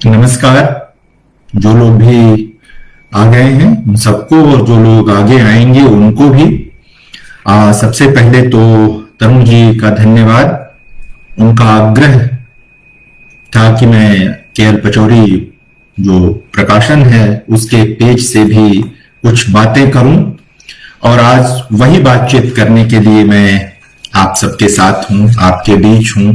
नमस्कार। जो लोग भी आ गए हैं उन सबको और जो लोग आगे आएंगे उनको भी सबसे पहले तो तरुण जी का धन्यवाद। उनका आग्रह था कि मैं केएल पचौरी जो प्रकाशन है उसके पेज से भी कुछ बातें करूं और आज वही बातचीत करने के लिए मैं आप सबके साथ हूं, आपके बीच हूं।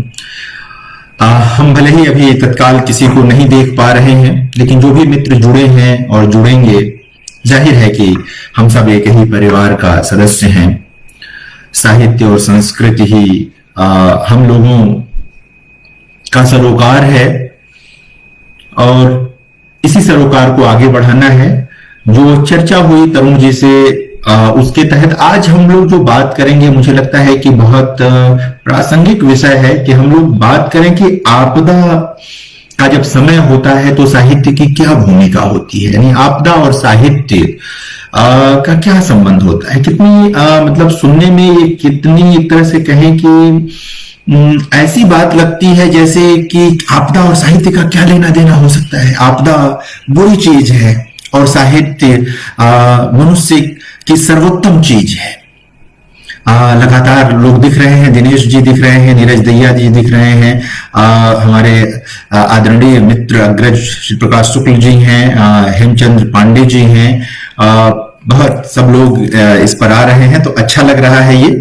हम भले ही अभी तत्काल किसी को नहीं देख पा रहे हैं, लेकिन जो भी मित्र जुड़े हैं और जुड़ेंगे, जाहिर है कि हम सब एक ही परिवार का सदस्य हैं। साहित्य और संस्कृति ही हम लोगों का सरोकार है और इसी सरोकार को आगे बढ़ाना है। जो चर्चा हुई तरुण जी से उसके तहत आज हम लोग जो बात करेंगे, मुझे लगता है कि बहुत प्रासंगिक विषय है कि हम लोग बात करें कि आपदा का जब समय होता है तो साहित्य की क्या भूमिका होती है, यानी आपदा और साहित्य का क्या संबंध होता है। कितनी मतलब सुनने में ये कितनी एक तरह से कहें कि ऐसी बात लगती है जैसे कि आपदा और साहित्य का क्या लेना देना हो सकता है। आपदा बुरी चीज है और साहित्य मनुष्य की सर्वोत्तम चीज है। लगातार लोग दिख रहे हैं, दिनेश जी दिख रहे हैं, नीरज दहिया जी दिख रहे हैं, हमारे आदरणीय मित्र अग्रज श्री प्रकाश शुक्ल जी हैं, हेमचंद्र पांडे जी हैं, बहुत सब लोग इस पर आ रहे हैं तो अच्छा लग रहा है ये।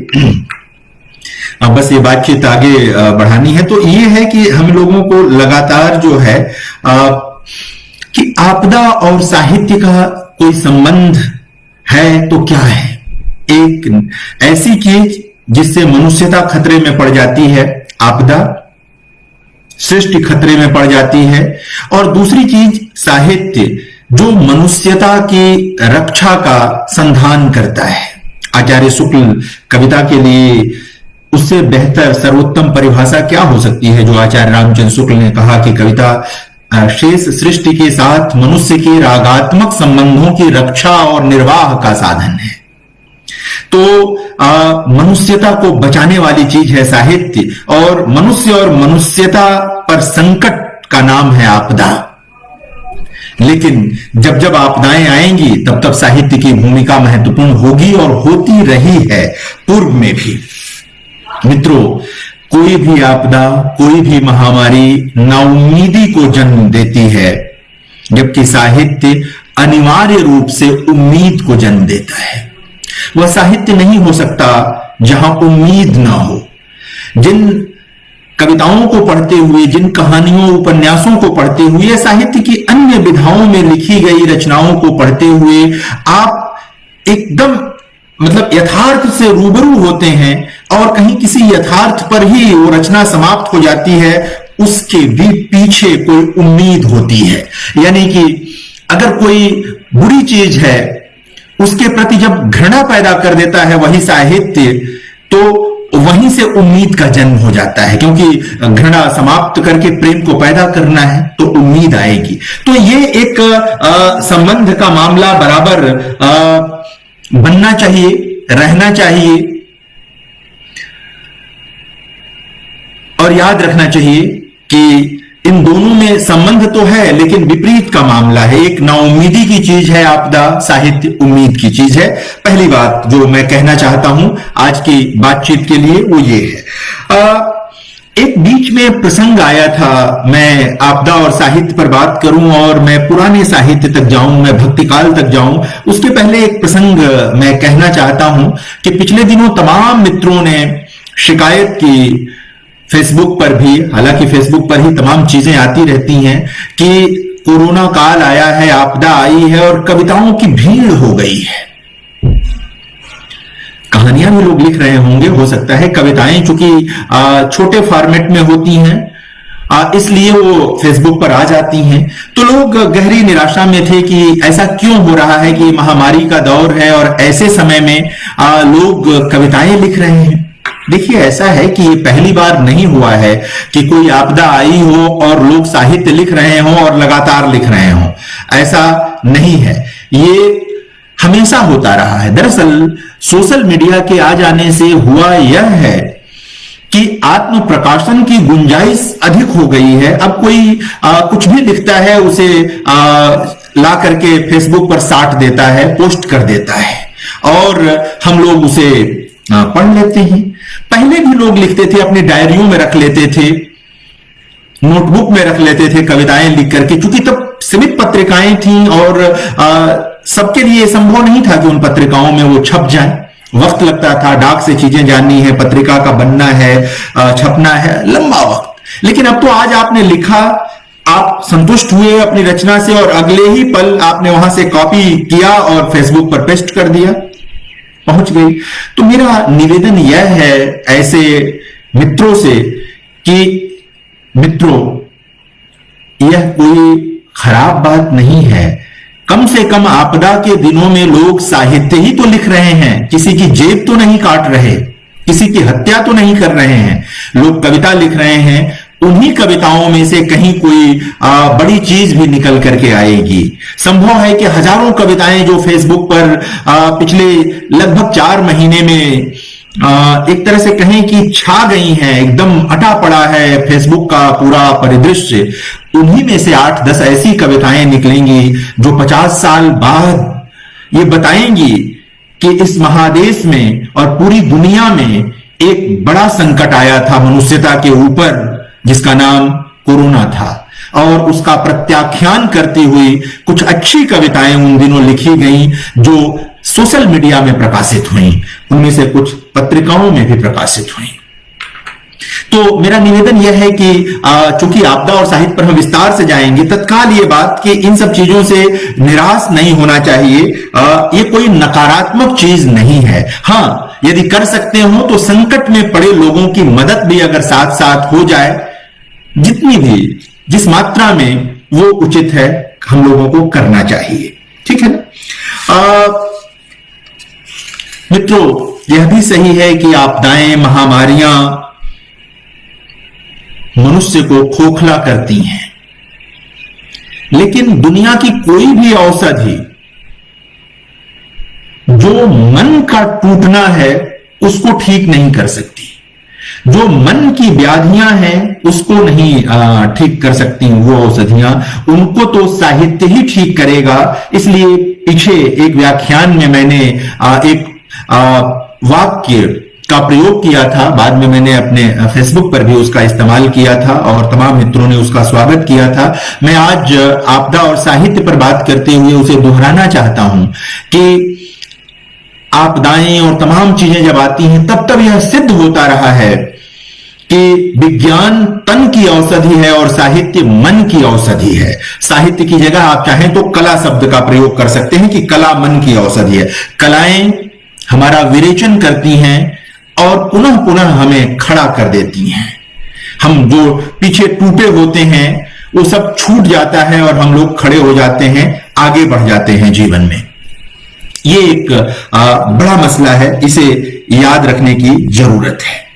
अब बस ये बातचीत आगे बढ़ानी है। तो ये है कि हम लोगों को लगातार जो है कि आपदा और साहित्य का कोई संबंध है तो क्या है। एक ऐसी चीज जिससे मनुष्यता खतरे में पड़ जाती है, आपदा, सृष्टि खतरे में पड़ जाती है, और दूसरी चीज साहित्य जो मनुष्यता की रक्षा का संधान करता है। आचार्य शुक्ल कविता के लिए उससे बेहतर सर्वोत्तम परिभाषा क्या हो सकती है जो आचार्य रामचंद्र शुक्ल ने कहा कि कविता शेष सृष्टि के साथ मनुष्य के रागात्मक संबंधों की रक्षा और निर्वाह का साधन है। तो मनुष्यता को बचाने वाली चीज है साहित्य, और मनुष्य और मनुष्यता पर संकट का नाम है आपदा। लेकिन जब जब आपदाएं आएंगी तब तब साहित्य की भूमिका महत्वपूर्ण होगी और होती रही है पूर्व में भी। मित्रों, कोई भी आपदा, कोई भी महामारी नाउम्मीदी को जन्म देती है, जबकि साहित्य अनिवार्य रूप से उम्मीद को जन्म देता है। वह साहित्य नहीं हो सकता जहां उम्मीद ना हो। जिन कविताओं को पढ़ते हुए, जिन कहानियों उपन्यासों को पढ़ते हुए, साहित्य की अन्य विधाओं में लिखी गई रचनाओं को पढ़ते हुए आप एकदम मतलब यथार्थ से रूबरू होते हैं और कहीं किसी यथार्थ पर ही वो रचना समाप्त हो जाती है, उसके भी पीछे कोई उम्मीद होती है। यानी कि अगर कोई बुरी चीज है उसके प्रति जब घृणा पैदा कर देता है वही साहित्य, तो वहीं से उम्मीद का जन्म हो जाता है, क्योंकि घृणा समाप्त करके प्रेम को पैदा करना है तो उम्मीद आएगी। तो ये एक संबंध का मामला बराबर बनना चाहिए, रहना चाहिए और याद रखना चाहिए कि इन दोनों में संबंध तो है लेकिन विपरीत का मामला है। एक नाउम्मीदी की चीज है आपदा, साहित्य उम्मीद की चीज है। पहली बात जो मैं कहना चाहता हूं आज की बातचीत के लिए वो ये है। एक बीच में प्रसंग आया था, मैं आपदा और साहित्य पर बात करूं और मैं पुराने साहित्य तक जाऊं, मैं भक्तिकाल तक जाऊं। उसके पहले एक प्रसंग मैं कहना चाहता हूं कि पिछले दिनों तमाम मित्रों ने शिकायत की फेसबुक पर भी, हालांकि फेसबुक पर ही तमाम चीजें आती रहती हैं कि कोरोना काल आया है, आपदा आई है और कविताओं की भीड़ हो गई है। कहानियां भी लोग लिख रहे होंगे, हो सकता है। कविताएं चूंकि छोटे फॉर्मेट में होती हैं इसलिए वो फेसबुक पर आ जाती हैं। तो लोग गहरी निराशा में थे कि ऐसा क्यों हो रहा है कि महामारी का दौर है और ऐसे समय में लोग कविताएं लिख रहे हैं। देखिए, ऐसा है कि ये पहली बार नहीं हुआ है कि कोई आपदा आई हो और लोग साहित्य लिख रहे हों और लगातार लिख रहे हों। ऐसा नहीं है, ये हमेशा होता रहा है। दरअसल सोशल मीडिया के आ जाने से हुआ यह है कि आत्म प्रकाशन की गुंजाइश अधिक हो गई है। अब कोई कुछ भी लिखता है उसे ला करके फेसबुक पर साट देता है, पोस्ट कर देता है और हम लोग उसे पढ़ लेते हैं। पहले भी लोग लिखते थे, अपनी डायरियों में रख लेते थे, नोटबुक में रख लेते थे कविताएं लिख करके, क्योंकि तब सीमित पत्रिकाएं थीं और सबके लिए संभव नहीं था कि उन पत्रिकाओं में वो छप जाए। वक्त लगता था, डाक से चीजें जाननी है, पत्रिका का बनना है, छपना है, लंबा वक्त। लेकिन अब तो आज आपने लिखा, आप संतुष्ट हुए अपनी रचना से और अगले ही पल आपने वहां से कॉपी किया और फेसबुक पर पेस्ट कर दिया, पहुंच गई। तो मेरा निवेदन यह है ऐसे मित्रों से कि मित्रों, यह कोई खराब बात नहीं है। कम से कम आपदा के दिनों में लोग साहित्य ही तो लिख रहे हैं, किसी की जेब तो नहीं काट रहे, किसी की हत्या तो नहीं कर रहे हैं। लोग कविता लिख रहे हैं, उन्हीं कविताओं में से कहीं कोई बड़ी चीज भी निकल करके आएगी। संभव है कि हजारों कविताएं जो फेसबुक पर पिछले लगभग 4 महीने में एक तरह से कहें कि छा गई हैं, एकदम अटा पड़ा है फेसबुक का पूरा परिदृश्य, उन्हीं में से 8-10 ऐसी कविताएं निकलेंगी जो 50 साल बाद ये बताएंगी कि इस महादेश में और पूरी दुनिया में एक बड़ा संकट आया था मनुष्यता के ऊपर, जिसका नाम कोरोना था। और उसका प्रत्याख्यान करती हुई कुछ अच्छी कविताएं उन दिनों लिखी गईं जो सोशल मीडिया में प्रकाशित हुई, उनमें से कुछ पत्रिकाओं में भी प्रकाशित हुई। तो मेरा निवेदन यह है कि चूंकि आपदा और साहित्य पर हम विस्तार से जाएंगे, तत्काल ये बात कि इन सब चीजों से निराश नहीं होना चाहिए। ये कोई नकारात्मक चीज नहीं है। हाँ, यदि कर सकते हो तो संकट में पड़े लोगों की मदद भी अगर साथ साथ हो जाए, जितनी भी जिस मात्रा में वो उचित है, हम लोगों को करना चाहिए। ठीक है ना मित्रों, यह भी सही है कि आपदाएं, महामारियां मनुष्य को खोखला करती हैं, लेकिन दुनिया की कोई भी औषधि जो मन का टूटना है उसको ठीक नहीं कर सकती। जो मन की व्याधियां हैं उसको नहीं ठीक कर सकती वो औषधियां, उनको तो साहित्य ही ठीक करेगा। इसलिए पीछे एक व्याख्यान में मैंने एक वाक्य का प्रयोग किया था, बाद में मैंने अपने फेसबुक पर भी उसका इस्तेमाल किया था और तमाम मित्रों ने उसका स्वागत किया था। मैं आज आपदा और साहित्य पर बात करते हुए उसे दोहराना चाहता हूं कि आपदाएं और तमाम चीजें जब आती हैं तब यह सिद्ध होता रहा है कि विज्ञान तन की औषधि है और साहित्य मन की औषधि है। साहित्य की जगह आप चाहें तो कला शब्द का प्रयोग कर सकते हैं कि कला मन की औषधि है। कलाएं हमारा विरेचन करती हैं और पुनः पुनः हमें खड़ा कर देती हैं। हम जो पीछे टूटे होते हैं वो सब छूट जाता है और हम लोग खड़े हो जाते हैं, आगे बढ़ जाते हैं जीवन में। ये एक बड़ा मसला है, इसे याद रखने की जरूरत है।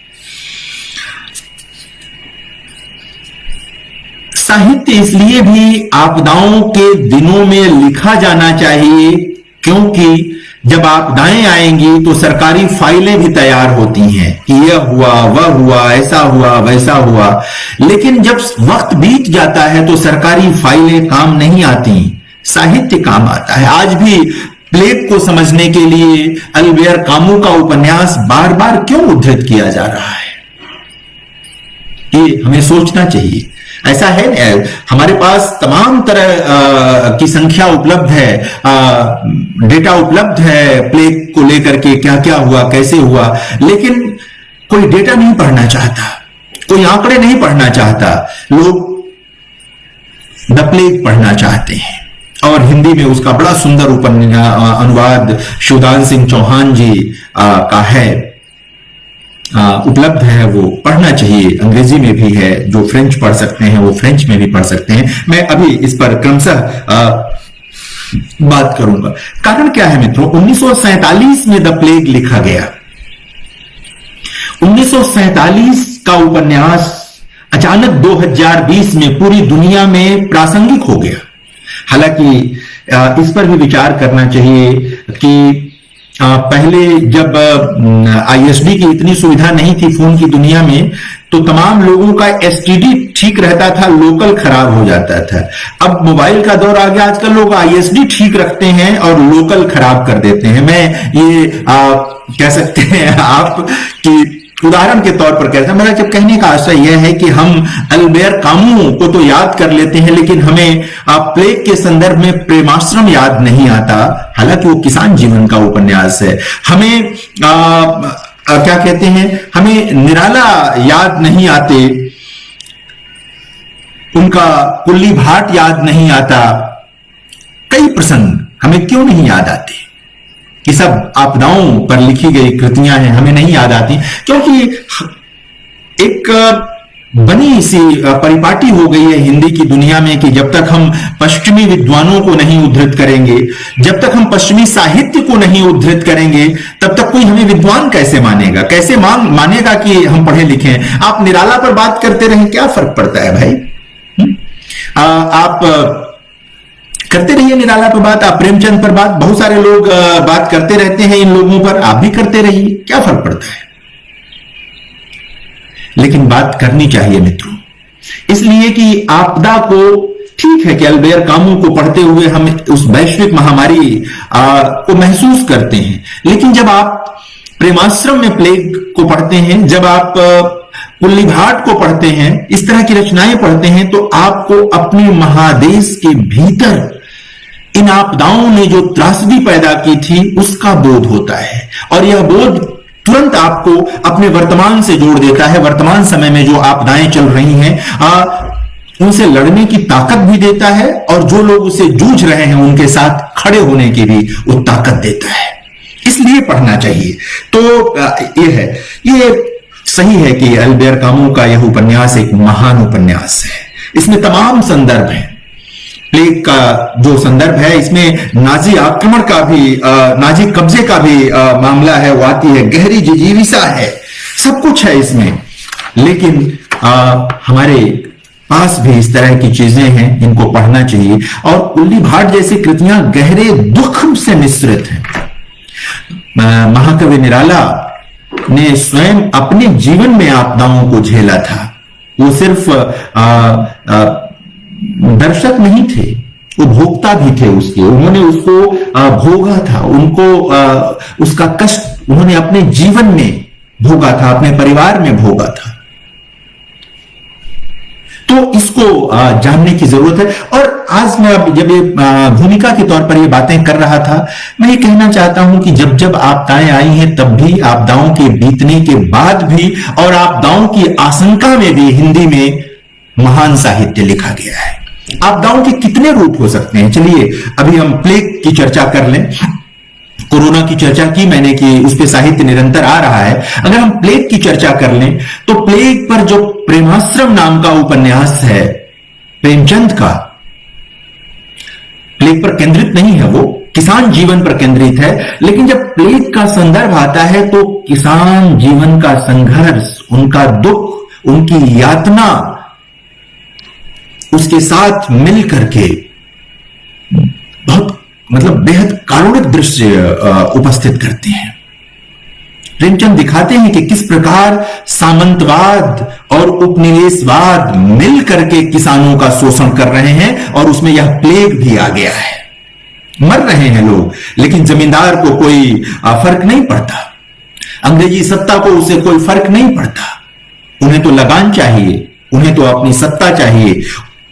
साहित्य इसलिए भी आपदाओं के दिनों में लिखा जाना चाहिए क्योंकि जब आपदाएं आएंगी तो सरकारी फाइलें भी तैयार होती हैं कि यह हुआ, वह हुआ, ऐसा हुआ, वैसा हुआ। लेकिन जब वक्त बीत जाता है तो सरकारी फाइलें काम नहीं आती, साहित्य काम आता है। आज भी प्लेग को समझने के लिए अल्बेयर कामू का उपन्यास बार बार क्यों उद्धृत किया जा रहा है, ये हमें सोचना चाहिए। ऐसा है, हमारे पास तमाम तरह की संख्या उपलब्ध है, डेटा उपलब्ध है प्लेग को लेकर के, क्या क्या हुआ, कैसे हुआ, लेकिन कोई डेटा नहीं पढ़ना चाहता, कोई आंकड़े नहीं पढ़ना चाहता। लोग द प्लेग पढ़ना चाहते हैं और हिंदी में उसका बड़ा सुंदर अनुवाद शिवदान सिंह चौहान जी का है, उपलब्ध है, वो पढ़ना चाहिए। अंग्रेजी में भी है, जो फ्रेंच पढ़ सकते हैं वो फ्रेंच में भी पढ़ सकते हैं। मैं अभी इस पर क्रमशः बात करूंगा। कारण क्या है मित्रों, 1947 में द प्लेग लिखा गया। 1947 का उपन्यास अचानक 2020 में पूरी दुनिया में प्रासंगिक हो गया। हालांकि इस पर भी विचार करना चाहिए कि पहले जब आईएसडी की इतनी सुविधा नहीं थी फोन की दुनिया में, तो तमाम लोगों का एसटीडी ठीक रहता था, लोकल खराब हो जाता था। अब मोबाइल का दौर आ गया, आजकल लोग आईएसडी ठीक रखते हैं और लोकल खराब कर देते हैं। मैं ये कह सकते हैं आप कि उदाहरण के तौर पर कहता हूं, मेरा जब कहने का आशय यह है कि हम अल्बेर कामू को तो याद कर लेते हैं, लेकिन हमें प्लेग के संदर्भ में प्रेमाश्रम याद नहीं आता, हालांकि वो किसान जीवन का उपन्यास है। हमें क्या कहते हैं, हमें निराला याद नहीं आते, उनका कुल्ली भाट याद नहीं आता। कई प्रसंग हमें क्यों नहीं याद आते? ये सब आपदाओं पर लिखी गई कृतियां हैं, हमें नहीं याद आती क्योंकि एक बनी सी परिपाटी हो गई है हिंदी की दुनिया में कि जब तक हम पश्चिमी विद्वानों को नहीं उद्धृत करेंगे, जब तक हम पश्चिमी साहित्य को नहीं उद्धृत करेंगे, तब तक कोई हमें विद्वान कैसे मानेगा, कैसे मानेगा कि हम पढ़े लिखे हैं। आप निराला पर बात करते रहें, क्या फर्क पड़ता है भाई? आप करते रहिए निराला पर बात, आप प्रेमचंद पर बात, बहुत सारे लोग बात करते रहते हैं इन लोगों पर, आप भी करते रहिए, क्या फर्क पड़ता है? लेकिन बात करनी चाहिए मित्रों, इसलिए कि आपदा को, ठीक है कि अल्बेर कामू को पढ़ते हुए हम उस वैश्विक महामारी को महसूस करते हैं, लेकिन जब आप प्रेमाश्रम में प्लेग को पढ़ते हैं, जब आप कुल्ली भाट को पढ़ते हैं, इस तरह की रचनाएं पढ़ते हैं, तो आपको अपने महादेश के भीतर इन आपदाओं ने जो त्रासदी पैदा की थी उसका बोध होता है, और यह बोध तुरंत आपको अपने वर्तमान से जोड़ देता है। वर्तमान समय में जो आपदाएं चल रही हैं उनसे लड़ने की ताकत भी देता है, और जो लोग उसे जूझ रहे हैं उनके साथ खड़े होने की भी वो ताकत देता है। इसलिए पढ़ना चाहिए। तो ये सही है कि अल्बेर कामू का यह उपन्यास एक महान उपन्यास है। इसमें तमाम संदर्भ हैं। प्लेग का जो संदर्भ है, इसमें नाजी आक्रमण का भी, नाजी कब्जे का भी मामला है, वो आती है, गहरी जिजीविसा है, सब कुछ है इसमें। लेकिन हमारे पास भी इस तरह की चीजें हैं, इनको पढ़ना चाहिए। और कुल्ली भाट जैसी कृतियां गहरे दुख से मिश्रित हैं। महाकवि निराला ने स्वयं अपने जीवन में आपदाओं को झेला था। वो सिर्फ दर्शक नहीं थे, वो भोक्ता भी थे उसके। उन्होंने उसको भोगा था, उनको उसका कष्ट उन्होंने अपने जीवन में भोगा था, अपने परिवार में भोगा था। तो इसको जानने की जरूरत है। और आज मैं जब ये भूमिका के तौर पर ये बातें कर रहा था, मैं ये कहना चाहता हूं कि जब जब आपदाएं आई हैं, तब भी, आपदाओं के बीतने के बाद भी, और आपदाओं की आशंका में भी हिंदी में महान साहित्य लिखा गया है। आपदाओं के कितने रूप हो सकते हैं? चलिए अभी हम प्लेग की चर्चा कर लें। कोरोना की चर्चा की मैंने कि उस पे साहित्य निरंतर आ रहा है। अगर हम प्लेग की चर्चा कर लें तो प्लेग पर जो प्रेमाश्रम नाम का उपन्यास है प्रेमचंद का, प्लेग पर केंद्रित नहीं है, वो किसान जीवन पर केंद्रित है। लेकिन जब प्लेग का संदर्भ आता है तो किसान जीवन का संघर्ष, उनका दुख, उनकी यातना उसके साथ मिल करके बहुत बेहद कारुणिक दृश्य उपस्थित करते हैं। प्रेमचंद दिखाते हैं कि किस प्रकार सामंतवाद और उपनिवेशवाद मिल करके किसानों का शोषण कर रहे हैं, और उसमें यह प्लेग भी आ गया है। मर रहे हैं लोग, लेकिन जमींदार को कोई फर्क नहीं पड़ता, अंग्रेजी सत्ता को उसे कोई फर्क नहीं पड़ता। उन्हें तो लगान चाहिए, उन्हें तो अपनी सत्ता चाहिए।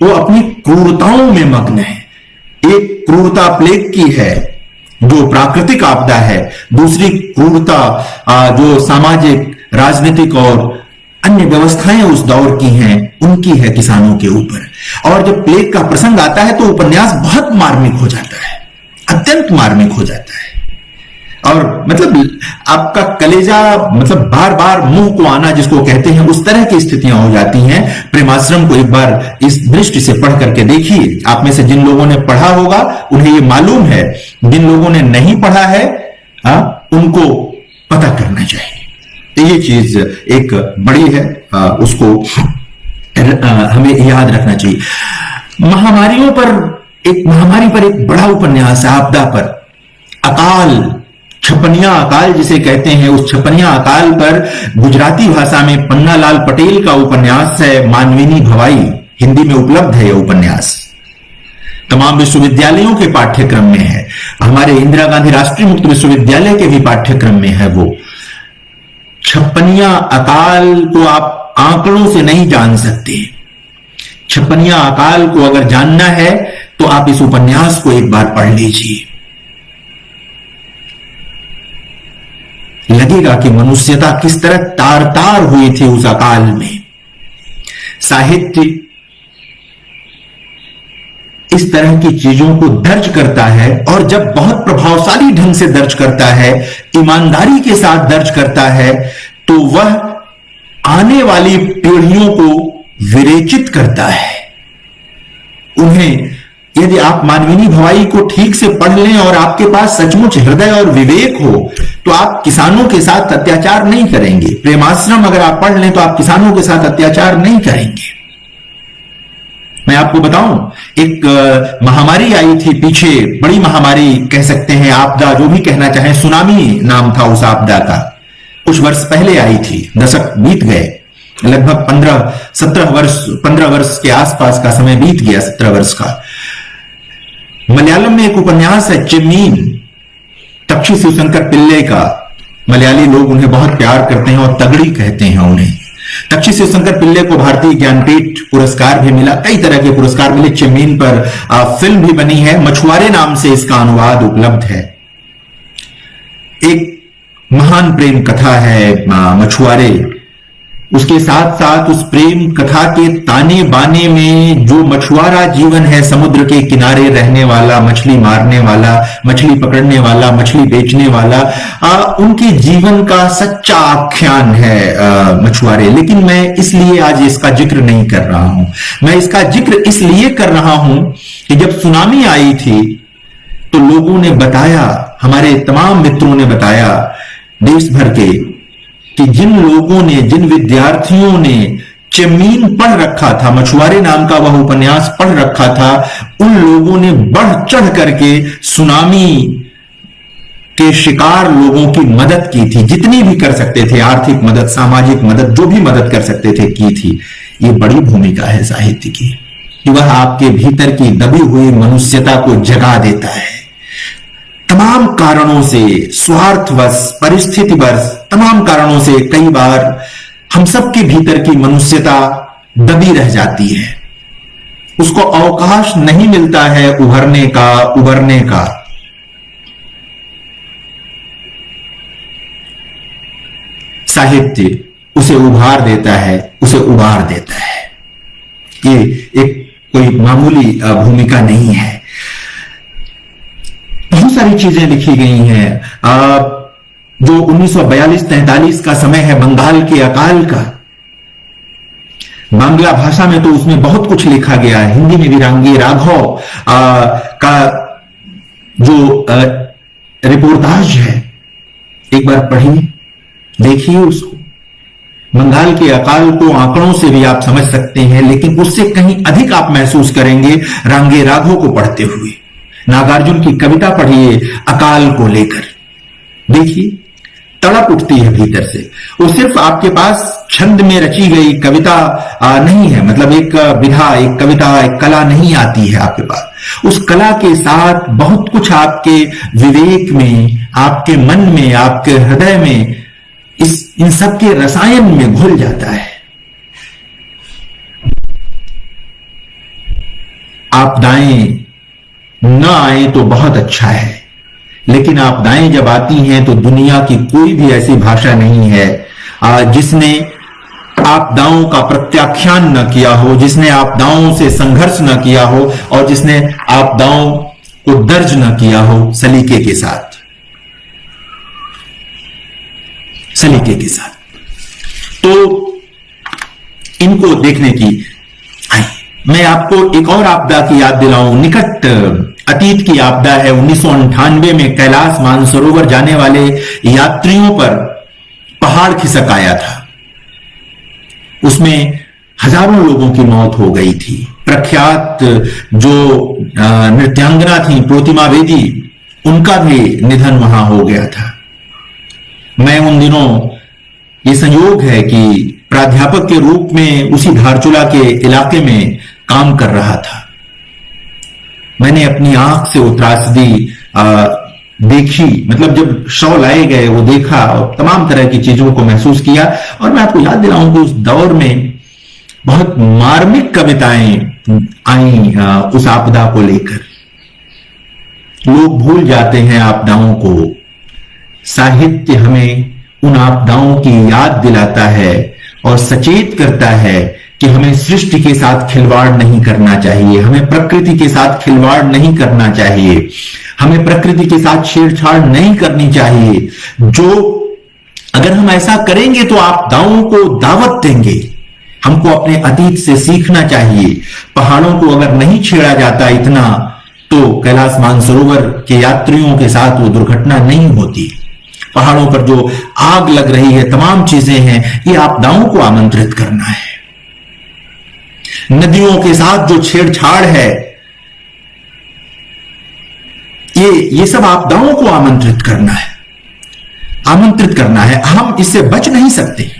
वो अपनी क्रूरताओं में मग्न है। एक क्रूरता प्लेग की है जो प्राकृतिक आपदा है, दूसरी क्रूरता जो सामाजिक, राजनीतिक और अन्य व्यवस्थाएं उस दौर की हैं, उनकी है किसानों के ऊपर। और जब प्लेग का प्रसंग आता है तो उपन्यास बहुत मार्मिक हो जाता है, अत्यंत मार्मिक हो जाता है। और आपका कलेजा बार बार मुंह को आना जिसको कहते हैं, उस तरह की स्थितियां हो जाती हैं। प्रेमाश्रम को एक बार इस दृष्टि से पढ़ करके देखिए। आप में से जिन लोगों ने पढ़ा होगा उन्हें यह मालूम है, जिन लोगों ने नहीं पढ़ा है उनको पता करना चाहिए। तो ये चीज एक बड़ी है, उसको हमें याद रखना चाहिए। महामारियों पर एक बड़ा उपन्यास है, आपदा पर, अकाल छपनिया अकाल जिसे कहते हैं, उस छपनिया अकाल पर गुजराती भाषा में पन्नालाल पटेल का उपन्यास है मानवीनी भवाई, हिंदी में उपलब्ध है यह उपन्यास, तमाम विश्वविद्यालयों के पाठ्यक्रम में है, हमारे इंदिरा गांधी राष्ट्रीय मुक्त विश्वविद्यालय के भी पाठ्यक्रम में है वो। छपनिया अकाल को आप आंकड़ों से नहीं जान सकते। छपनिया अकाल को अगर जानना है तो आप इस उपन्यास को एक बार पढ़ लीजिए, लगेगा कि मनुष्यता किस तरह तार तार हुई थी उस अकाल में। साहित्य इस तरह की चीजों को दर्ज करता है, और जब बहुत प्रभावशाली ढंग से दर्ज करता है, ईमानदारी के साथ दर्ज करता है, तो वह आने वाली पीढ़ियों को विरेचित करता है। उन्हें, यदि आप मानवीनी भवाई को ठीक से पढ़ लें और आपके पास सचमुच हृदय और विवेक हो, तो आप किसानों के साथ अत्याचार नहीं करेंगे। प्रेमाश्रम अगर आप पढ़ लें तो आप किसानों के साथ अत्याचार नहीं करेंगे। मैं आपको बताऊं, एक महामारी आई थी पीछे, बड़ी महामारी कह सकते हैं, आपदा जो भी कहना चाहें, सुनामी नाम था उस आपदा का, कुछ वर्ष पहले आई थी, दशक बीत गए, लगभग 15 वर्ष के आसपास का समय बीत गया, 17 वर्ष का। मलयालम में एक उपन्यास है चेम्मीन, तक्षी शिवशंकर पिल्ले का, मलयाली लोग उन्हें बहुत प्यार करते हैं और तगड़ी कहते हैं उन्हें। तक्षी शिवशंकर पिल्ले को भारतीय ज्ञानपीठ पुरस्कार भी मिला, कई तरह के पुरस्कार मिले। चेम्मीन पर फिल्म भी बनी है, मछुआरे नाम से इसका अनुवाद उपलब्ध है। एक महान प्रेम कथा है मछुआरे, उसके साथ साथ उस प्रेम कथा के ताने बाने में जो मछुआरा जीवन है, समुद्र के किनारे रहने वाला, मछली मारने वाला, मछली पकड़ने वाला, मछली बेचने वाला, उनके जीवन का सच्चा आख्यान है मछुआरे। लेकिन मैं इसलिए आज इसका जिक्र नहीं कर रहा हूं। मैं इसका जिक्र इसलिए कर रहा हूं कि जब सुनामी आई थी तो लोगों ने बताया, हमारे तमाम मित्रों ने बताया देश भर के, कि जिन लोगों ने, जिन विद्यार्थियों ने चेम्मीन पढ़ रखा था, मछुआरे नाम का वह उपन्यास पढ़ रखा था, उन लोगों ने बढ़ चढ़ करके सुनामी के शिकार लोगों की मदद की थी, जितनी भी कर सकते थे, आर्थिक मदद, सामाजिक मदद, जो भी मदद कर सकते थे की थी। ये बड़ी भूमिका है साहित्य की, कि वह आपके भीतर की दबी हुई मनुष्यता को जगा देता है। तमाम कारणों से, स्वार्थवश, परिस्थितिवश, तमाम कारणों से कई बार हम सबके भीतर की मनुष्यता दबी रह जाती है, उसको अवकाश नहीं मिलता है उभरने का। साहित्य उसे उभार देता है, उसे उबार देता है। ये एक कोई मामूली भूमिका नहीं है। बहुत सारी चीजें लिखी गई हैं। जो 1942-43 का समय है, बंगाल के अकाल का, बांग्ला भाषा में तो उसमें बहुत कुछ लिखा गया है। हिंदी में भी रांगे राघव का जो रिपोर्टाज है, एक बार पढ़िए, देखिए उसको। बंगाल के अकाल को आंकड़ों से भी आप समझ सकते हैं, लेकिन उससे कहीं अधिक आप महसूस करेंगे रांगे राघव को पढ़ते हुए। नागार्जुन की कविता पढ़िए अकाल को लेकर, देखिए तड़प उठती है भीतर से। वो सिर्फ आपके पास छंद में रची गई कविता नहीं है, मतलब एक विधा, एक कविता, एक कला नहीं आती है आपके पास। उस कला के साथ बहुत कुछ आपके विवेक में, आपके मन में, आपके हृदय में, इन सब के रसायन में घुल जाता है। आपदाएं न आए तो बहुत अच्छा है, लेकिन आपदाएं जब आती हैं तो दुनिया की कोई भी ऐसी भाषा नहीं है जिसने आपदाओं का प्रत्याख्यान न किया हो, जिसने आपदाओं से संघर्ष न किया हो, और जिसने आपदाओं को दर्ज न किया हो सलीके के साथ, सलीके के साथ। तो इनको देखने की मैं आपको एक और आपदा की याद दिलाऊं, निकट अतीत की आपदा है। 1998 में कैलाश मानसरोवर जाने वाले यात्रियों पर पहाड़ खिसक आया था। उसमें हजारों लोगों की मौत हो गई थी। प्रख्यात जो नृत्यांगना थी प्रोतिमा बेदी, उनका भी निधन वहां हो गया था। मैं उन दिनों, ये संयोग है कि प्राध्यापक के रूप में उसी धारचूला के इलाके में काम कर रहा था। मैंने अपनी आंख से वो त्रासदी देखी, मतलब जब शव लाए गए वो देखा और तमाम तरह की चीजों को महसूस किया। और मैं आपको याद दिलाऊं कि उस दौर में बहुत मार्मिक कविताएं आई उस आपदा को लेकर। लोग भूल जाते हैं आपदाओं को, साहित्य हमें उन आपदाओं की याद दिलाता है और सचेत करता है कि हमें सृष्टि के साथ खिलवाड़ नहीं करना चाहिए, हमें प्रकृति के साथ खिलवाड़ नहीं करना चाहिए, हमें प्रकृति के साथ छेड़छाड़ नहीं करनी चाहिए। जो अगर हम ऐसा करेंगे तो आपदाओं को दावत देंगे। हमको अपने अतीत से सीखना चाहिए। पहाड़ों को अगर नहीं छेड़ा जाता इतना तो कैलाश मानसरोवर के यात्रियों के साथ वो दुर्घटना नहीं होती। पहाड़ों पर जो आग लग रही है, तमाम चीजें हैं, ये आपदाओं को आमंत्रित करना है। नदियों के साथ जो छेड़छाड़ है, ये सब आपदाओं को आमंत्रित करना है, आमंत्रित करना है। हम इससे बच नहीं सकते।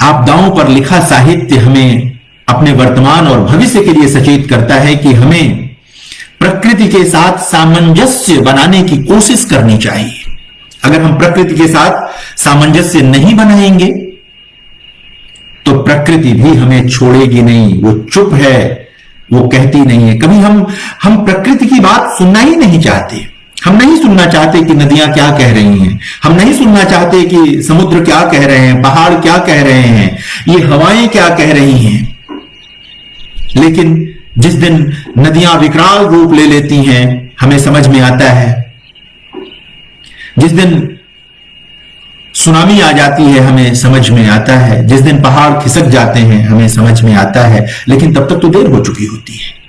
आपदाओं पर लिखा साहित्य हमें अपने वर्तमान और भविष्य के लिए सचेत करता है कि हमें प्रकृति के साथ सामंजस्य बनाने की कोशिश करनी चाहिए। अगर हम प्रकृति के साथ सामंजस्य नहीं बनाएंगे तो प्रकृति भी हमें छोड़ेगी नहीं। वो चुप है, वो कहती नहीं है। कभी हम प्रकृति की बात सुनना ही नहीं चाहते। हम नहीं सुनना चाहते कि नदियां क्या कह रही हैं, हम नहीं सुनना चाहते कि समुद्र क्या कह रहे हैं, पहाड़ क्या कह रहे हैं, ये हवाएं क्या कह रही हैं। लेकिन जिस दिन नदियां विकराल रूप ले लेती हैं, हमें समझ में आता है। जिस दिन सुनामी आ जाती है, हमें समझ में आता है। जिस दिन पहाड़ खिसक जाते हैं, हमें समझ में आता है। लेकिन तब तक तो देर हो चुकी होती है।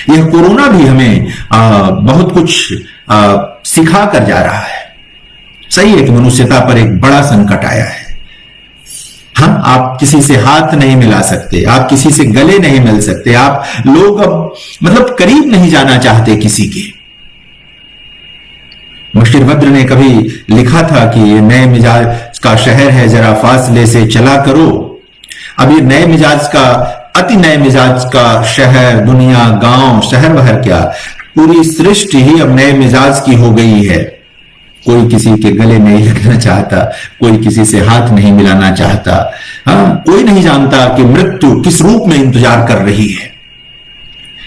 यह कोरोना भी हमें बहुत कुछ सिखा कर जा रहा है। सही है कि मनुष्यता पर एक बड़ा संकट आया है। हम आप किसी से हाथ नहीं मिला सकते, आप किसी से गले नहीं मिल सकते, आप लोग अब मतलब करीब नहीं जाना चाहते किसी के। मुशीर बद्र ने कभी लिखा था कि ये नए मिजाज का शहर है, जरा फासले से चला करो। अब ये नए मिजाज का, अति नए मिजाज का शहर, दुनिया, गांव, शहर वहर क्या, पूरी सृष्टि ही अब नए मिजाज की हो गई है। कोई किसी के गले नहीं लगना चाहता, कोई किसी से हाथ नहीं मिलाना चाहता। कोई नहीं जानता कि मृत्यु किस रूप में इंतजार कर रही है,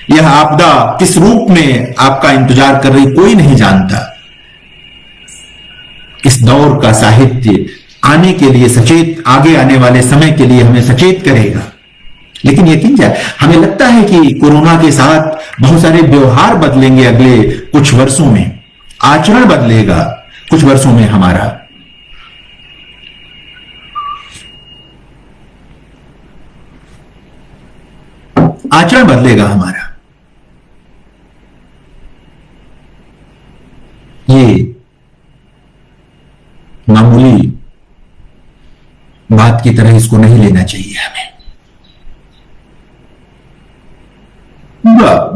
यह आपदा किस रूप में आपका इंतजार कर रही, कोई नहीं जानता। इस दौर का साहित्य आने के लिए सचेत, आगे आने वाले समय के लिए हमें सचेत करेगा। लेकिन यकीन जाए, हमें लगता है कि कोरोना के साथ बहुत सारे व्यवहार बदलेंगे अगले कुछ वर्षों में, आचरण बदलेगा कुछ वर्षों में। हमारा आचरण बदलेगा हमारा। ये मामूली बात की तरह इसको नहीं लेना चाहिए हमें।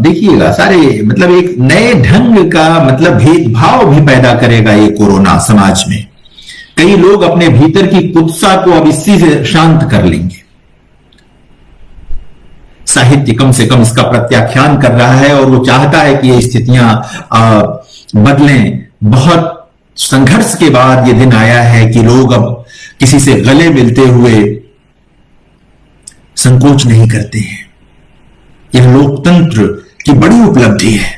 देखिएगा, सारे मतलब एक नए ढंग का मतलब भेदभाव भी पैदा करेगा ये कोरोना समाज में। कई लोग अपने भीतर की कुत्सा को अब इसी से शांत कर लेंगे। साहित्य कम से कम इसका प्रत्याख्यान कर रहा है और वो चाहता है कि ये स्थितियां बदलें। बहुत संघर्ष के बाद ये दिन आया है कि लोग अब किसी से गले मिलते हुए संकोच नहीं करते हैं। यह लोकतंत्र की बड़ी उपलब्धि है।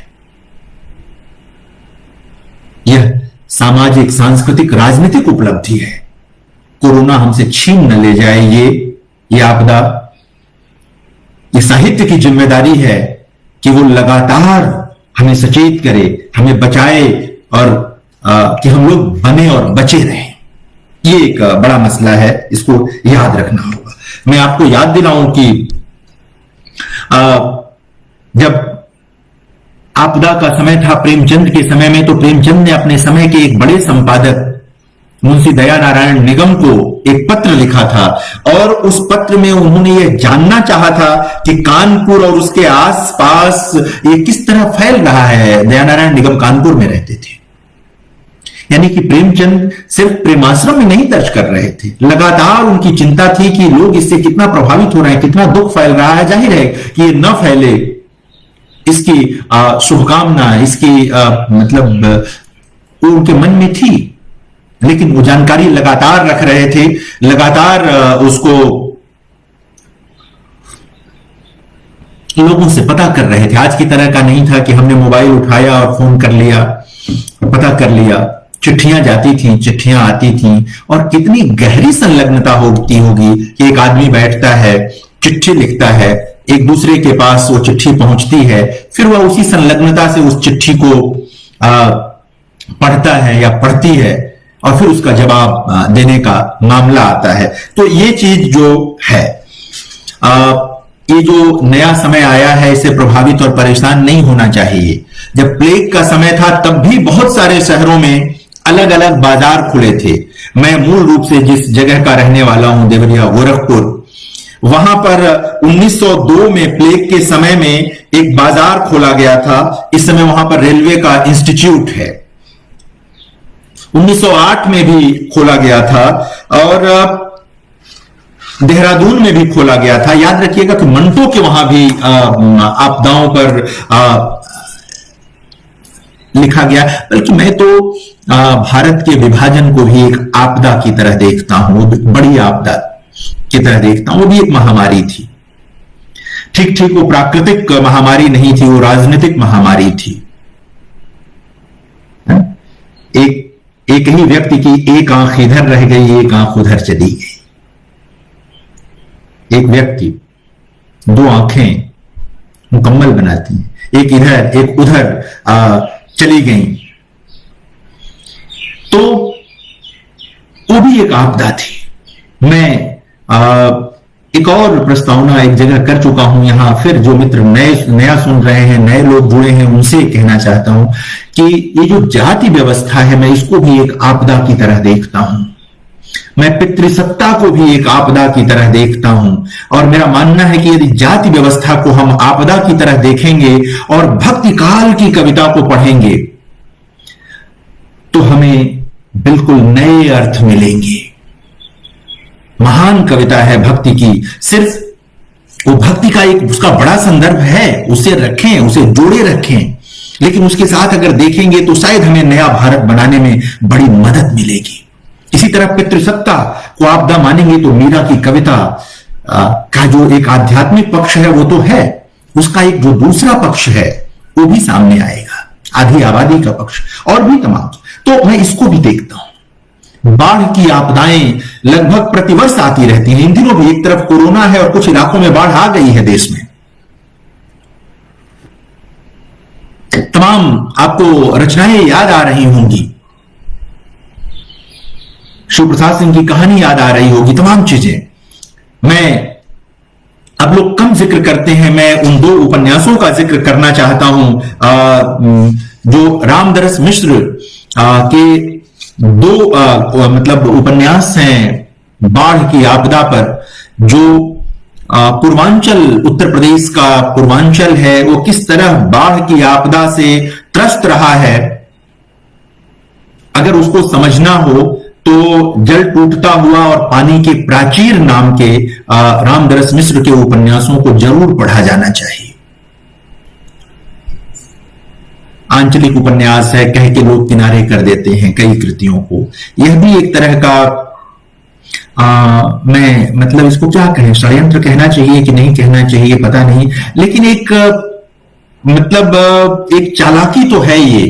यह सामाजिक, सांस्कृतिक, राजनीतिक उपलब्धि है। कोरोना हमसे छीन न ले जाए ये आपदा। ये साहित्य की जिम्मेदारी है कि वो लगातार हमें सचेत करे, हमें बचाए और कि हम लोग बने और बचे रहें। ये एक बड़ा मसला है, इसको याद रखना होगा। मैं आपको याद दिलाऊं कि जब आपदा का समय था प्रेमचंद के समय में, तो प्रेमचंद ने अपने समय के एक बड़े संपादक मुंशी दया नारायण निगम को एक पत्र लिखा था और उस पत्र में उन्होंने यह जानना चाहा था कि कानपुर और उसके आसपास ये किस तरह फैल रहा है। दया नारायण निगम कानपुर में रहते थे, यानी कि प्रेमचंद सिर्फ प्रेमाश्रम में नहीं दर्ज कर रहे थे, लगातार उनकी चिंता थी कि लोग इससे कितना प्रभावित हो रहे हैं, कितना दुख फैल रहा है। जाहिर है कि ये न फैले, इसकी शुभकामना, इसकी मतलब उनके मन में थी, लेकिन वो जानकारी लगातार रख रहे थे, लगातार उसको लोगों से पता कर रहे थे। आज की तरह का नहीं था कि हमने मोबाइल उठाया और फोन कर लिया, पता कर लिया। चिट्ठियां जाती थी, चिट्ठियां आती थी, और कितनी गहरी संलग्नता होती होगी कि एक आदमी बैठता है, चिट्ठी लिखता है, एक दूसरे के पास वो चिट्ठी पहुंचती है, फिर वह उसी संलग्नता से उस चिट्ठी को पढ़ता है या पढ़ती है और फिर उसका जवाब देने का मामला आता है। तो ये चीज जो है, ये जो नया समय आया है, इससे प्रभावित और परेशान नहीं होना चाहिए। जब प्लेग का समय था तब भी बहुत सारे शहरों में अलग अलग बाजार खुले थे। मैं मूल रूप से जिस जगह का रहने वाला हूं, देवरिया गोरखपुर, वहां पर 1902 में प्लेग के समय में एक बाजार खोला गया था। इस समय वहां पर रेलवे का इंस्टीट्यूट है। 1908 में भी खोला गया था और देहरादून में भी खोला गया था। याद रखिएगा कि मंटो के वहां भी आपदाओं पर लिखा गया। बल्कि मैं तो भारत के विभाजन को भी एक आपदा की तरह देखता हूं, बड़ी आपदा की तरह देखता हूं। वो भी एक महामारी थी, ठीक ठीक वो प्राकृतिक महामारी नहीं थी, वो राजनीतिक महामारी थी। एक ही व्यक्ति की एक आंख इधर रह गई, एक आंख उधर चली गई। एक व्यक्ति, दो आंखें मुकम्मल बनाती हैं, एक इधर एक उधर चली गई, तो वो भी एक आपदा थी। मैं एक और प्रस्तावना एक जगह कर चुका हूं, यहां फिर जो मित्र नया सुन रहे हैं, नए लोग जुड़े हैं, उनसे कहना चाहता हूं कि ये जो जाति व्यवस्था है, मैं इसको भी एक आपदा की तरह देखता हूं। मैं पितृसत्ता को भी एक आपदा की तरह देखता हूं और मेरा मानना है कि यदि जाति व्यवस्था को हम आपदा की तरह देखेंगे और भक्ति काल की कविता को पढ़ेंगे तो हमें बिल्कुल नए अर्थ मिलेंगे। महान कविता है भक्ति की, सिर्फ वो भक्ति का एक उसका बड़ा संदर्भ है, उसे रखें, उसे जोड़े रखें, लेकिन उसके साथ अगर देखेंगे तो शायद हमें नया भारत बनाने में बड़ी मदद मिलेगी। इसी तरह पितृसत्ता को आपदा मानेंगे तो मीरा की कविता का जो एक आध्यात्मिक पक्ष है वो तो है, उसका एक जो दूसरा पक्ष है वो भी सामने आएगा, आधी आबादी का पक्ष और भी तमाम। तो मैं इसको भी देखता हूं। बाढ़ की आपदाएं लगभग प्रतिवर्ष आती रहती हैं। इन दिनों भी एक तरफ कोरोना है और कुछ इलाकों में बाढ़ आ गई है देश में। तमाम आपको रचनाएं याद आ रही होंगी, शिव प्रसाद सिंह की कहानी याद आ रही होगी, तमाम चीजें। मैं अब लोग कम जिक्र करते हैं, मैं उन दो उपन्यासों का जिक्र करना चाहता हूं जो रामदरस मिश्र के दो मतलब उपन्यास हैं बाढ़ की आपदा पर। जो पूर्वांचल, उत्तर प्रदेश का पूर्वांचल है, वो किस तरह बाढ़ की आपदा से त्रस्त रहा है, अगर उसको समझना हो तो जल टूटता हुआ और पानी के प्राचीर नाम के रामदरस मिश्र के उपन्यासों को जरूर पढ़ा जाना चाहिए। आंचलिक उपन्यास है, कह के लोग किनारे कर देते हैं कई कृतियों को। यह भी एक तरह का मैं मतलब इसको क्या कहें, षड्यंत्र कहना चाहिए कि नहीं कहना चाहिए पता नहीं, लेकिन एक मतलब एक चालाकी तो है ये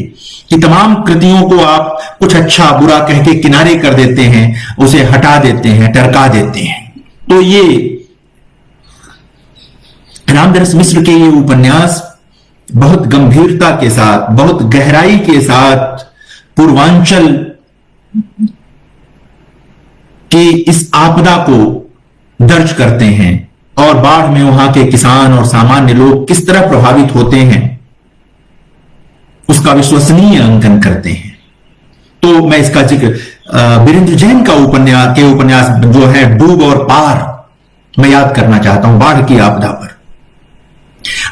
कि तमाम कृतियों को आप कुछ अच्छा बुरा कह के किनारे कर देते हैं, उसे हटा देते हैं, टरका देते हैं। तो ये रामदरस मिश्र के ये उपन्यास बहुत गंभीरता के साथ, बहुत गहराई के साथ पूर्वांचल की इस आपदा को दर्ज करते हैं और बाढ़ में वहां के किसान और सामान्य लोग किस तरह प्रभावित होते हैं उसका विश्वसनीय अंकन करते हैं। तो मैं इसका जिक्र वीरेंद्र जैन का उपन्यास जो है डूब और पार, मैं याद करना चाहता हूं, बाढ़ की आपदा पर।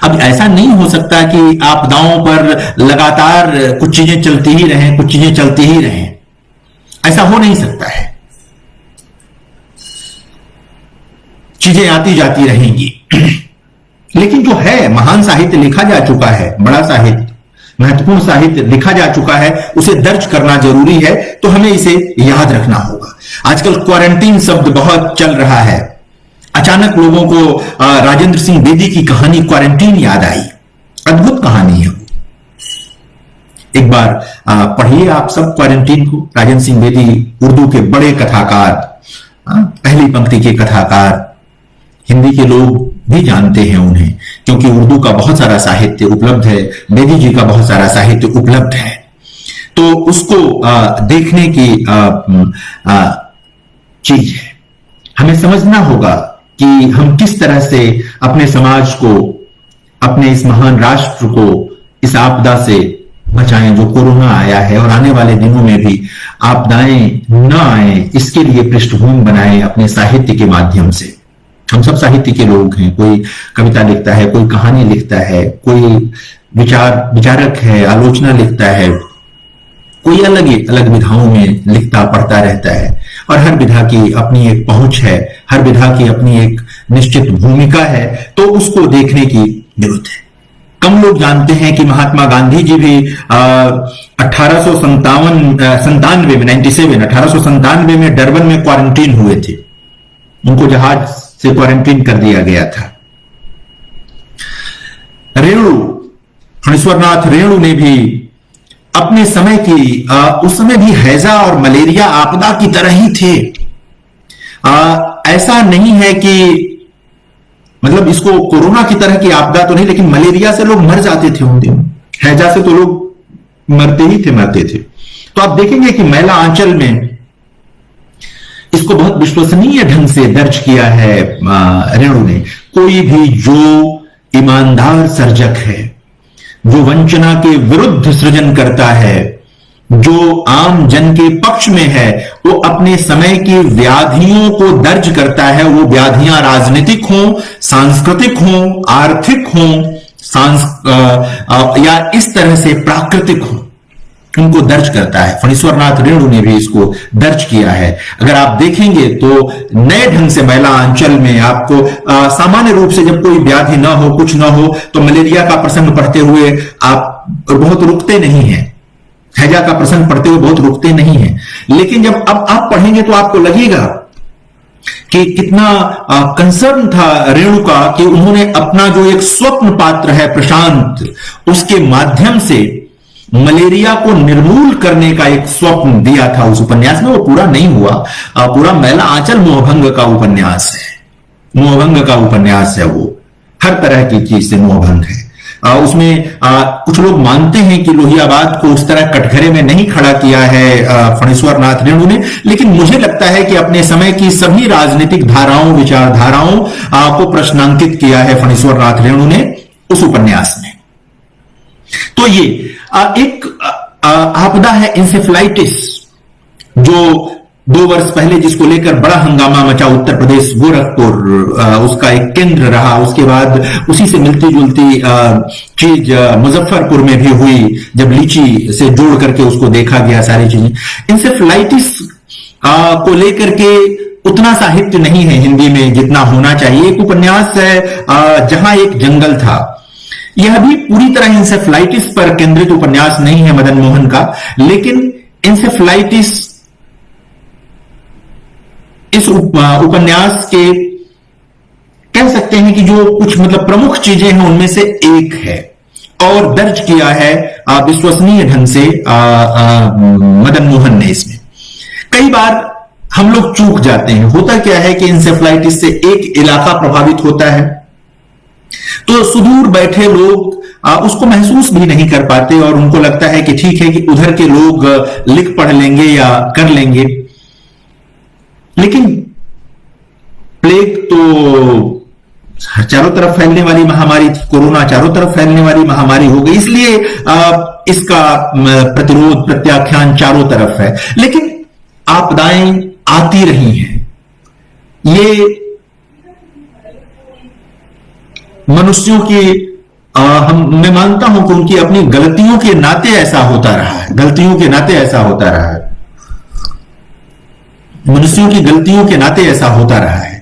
अब ऐसा नहीं हो सकता कि आपदाओं पर लगातार कुछ चीजें चलती ही रहें, कुछ चीजें चलती ही रहें, ऐसा हो नहीं सकता है। चीजें आती जाती रहेंगी। लेकिन जो है, महान साहित्य लिखा जा चुका है, बड़ा साहित्य, महत्वपूर्ण साहित्य लिखा जा चुका है, उसे दर्ज करना जरूरी है, तो हमें इसे याद रखना होगा। आजकल क्वारंटीन शब्द बहुत चल रहा है। अचानक लोगों को राजेंद्र सिंह बेदी की कहानी क्वारंटीन याद आई। अद्भुत कहानी है। एक बार पढ़िए आप सब क्वारंटीन को। राजेंद्र सिंह बेदी उर्दू के बड़े कथाकार, पहली पंक्ति के कथाकार, हिंदी के लोग भी जानते हैं उन्हें, क्योंकि उर्दू का बहुत सारा साहित्य उपलब्ध है, बेदी जी का बहुत सारा साहित्य उपलब्ध है। तो उसको देखने की चीज है। हमें समझना होगा कि हम किस तरह से अपने समाज को, अपने इस महान राष्ट्र को इस आपदा से बचाएं जो कोरोना आया है, और आने वाले दिनों में भी आपदाएं न आए, इसके लिए पृष्ठभूमि बनाएं अपने साहित्य के माध्यम से। हम सब साहित्य के लोग हैं। कोई कविता लिखता है, कोई कहानी लिखता है, कोई विचारक है, आलोचना लिखता है, कोई अलग अलग विधाओं में लिखता पढ़ता रहता है, और हर विधा की अपनी एक पहुंच है, हर विधा की अपनी एक निश्चित भूमिका है, तो उसको देखने की जरूरत है। कम लोग जानते हैं कि महात्मा गांधी जी भी 1897 में डरबन में क्वारंटीन हुए थे। उनको जहाज से क्वारंटीन कर दिया गया था। फणीश्वरनाथ रेणु ने भी अपने समय की, उस समय भी हैजा और मलेरिया आपदा की तरह ही थे। ऐसा नहीं है कि मतलब इसको कोरोना की तरह की आपदा तो नहीं, लेकिन मलेरिया से लोग मर जाते थे उन दिनों, हैजा से तो लोग मरते थे। तो आप देखेंगे कि मैला आंचल में इसको बहुत विश्वसनीय ढंग से दर्ज किया है रेणु ने। कोई भी जो ईमानदार सर्जक है, जो वंचना के विरुद्ध सृजन करता है, जो आम जन के पक्ष में है, वो अपने समय की व्याधियों को दर्ज करता है। वो व्याधियां राजनीतिक हों, सांस्कृतिक हों, आर्थिक हों, या इस तरह से प्राकृतिक हों, उनको दर्ज करता है। फणीश्वरनाथ रेणु ने भी इसको दर्ज किया है। अगर आप देखेंगे तो नए ढंग से मैला अंचल में आपको सामान्य रूप से जब कोई व्याधि ना हो, कुछ ना हो, तो मलेरिया का प्रसंग पढ़ते हुए आप बहुत रुकते नहीं हैं, हैजा का प्रसंग पढ़ते हुए बहुत रुकते नहीं हैं। लेकिन जब अब आप पढ़ेंगे तो आपको लगेगा कि कितना कंसर्न था रेणु का, कि उन्होंने अपना जो एक स्वप्न पात्र है प्रशांत, उसके माध्यम से मलेरिया को निर्मूल करने का एक स्वप्न दिया था उस उपन्यास में। वो पूरा नहीं हुआ। पूरा मैला आंचल मोहभंग का उपन्यास है, मोहभंग का उपन्यास है। वो हर तरह की चीज से मोहभंग है। उसमें कुछ लोग मानते हैं कि लोहियाबाद को उस तरह कटघरे में नहीं खड़ा किया है फणीश्वरनाथ रेणु ने, लेकिन मुझे लगता है कि अपने समय की सभी राजनीतिक धाराओं, विचारधाराओं को प्रश्नांकित किया है फणीश्वरनाथ रेणु ने उस उपन्यास में। तो ये एक आपदा है इंसेफ्लाइटिस, जो 2 वर्ष पहले जिसको लेकर बड़ा हंगामा मचा उत्तर प्रदेश गोरखपुर, उसका एक केंद्र रहा। उसके बाद उसी से मिलती जुलती चीज मुजफ्फरपुर में भी हुई, जब लीची से जोड़ करके उसको देखा गया सारी चीजें। इंसेफ्लाइटिस को लेकर के उतना साहित्य नहीं है हिंदी में जितना होना चाहिए। एक उपन्यास है जहां एक जंगल था। यह भी पूरी तरह इंसेफ्लाइटिस पर केंद्रित उपन्यास नहीं है मदन मोहन का, लेकिन इंसेफ्लाइटिस इस उपन्यास के कह सकते हैं कि जो कुछ मतलब प्रमुख चीजें हैं उनमें से एक है, और दर्ज किया है विश्वसनीय ढंग से मदन मोहन ने इसमें। कई बार हम लोग चूक जाते हैं। होता क्या है कि इंसेफ्लाइटिस से एक इलाका प्रभावित होता है, तो सुदूर बैठे लोग उसको महसूस भी नहीं कर पाते, और उनको लगता है कि ठीक है कि उधर के लोग लिख पढ़ लेंगे या कर लेंगे। लेकिन प्लेग तो चारों तरफ फैलने वाली महामारी थी, कोरोना चारों तरफ फैलने वाली महामारी हो गई, इसलिए इसका प्रतिरोध प्रत्याख्यान चारों तरफ है। लेकिन आपदाएं आती रही हैं, ये मनुष्यों की मैं मानता हूं कि उनकी अपनी गलतियों के नाते ऐसा होता रहा है, गलतियों के नाते ऐसा होता रहा है, मनुष्यों की गलतियों के नाते ऐसा होता रहा है।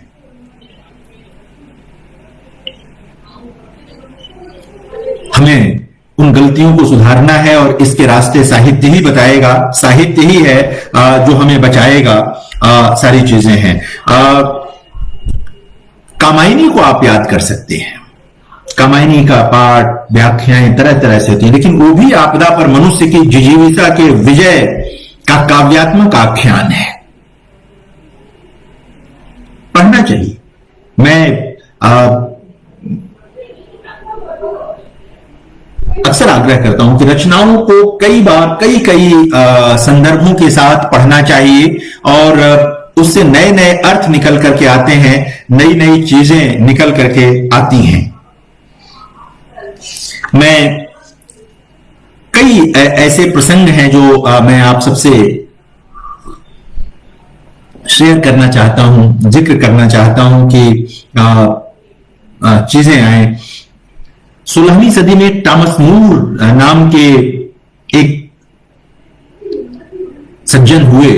हमें उन गलतियों को सुधारना है और इसके रास्ते साहित्य ही बताएगा, साहित्य ही है जो हमें बचाएगा। सारी चीजें हैं। कामायनी को आप याद कर सकते हैं, कामायनी का पाठ व्याख्याएं तरह तरह से होती हैं, लेकिन वो भी आपदा पर मनुष्य की जिजीविका के विजय का काव्यात्मक आख्यान है, पढ़ना चाहिए। मैं अक्सर आग्रह करता हूं कि रचनाओं को कई बार कई संदर्भों के साथ पढ़ना चाहिए और उससे नए नए अर्थ निकल करके आते हैं, नई नई चीजें निकल करके आती हैं। मैं कई ऐसे प्रसंग हैं जो मैं आप सबसे शेयर करना चाहता हूं, जिक्र करना चाहता हूं कि चीजें आए। 16वीं सदी में टॉमस मूर नाम के एक सज्जन हुए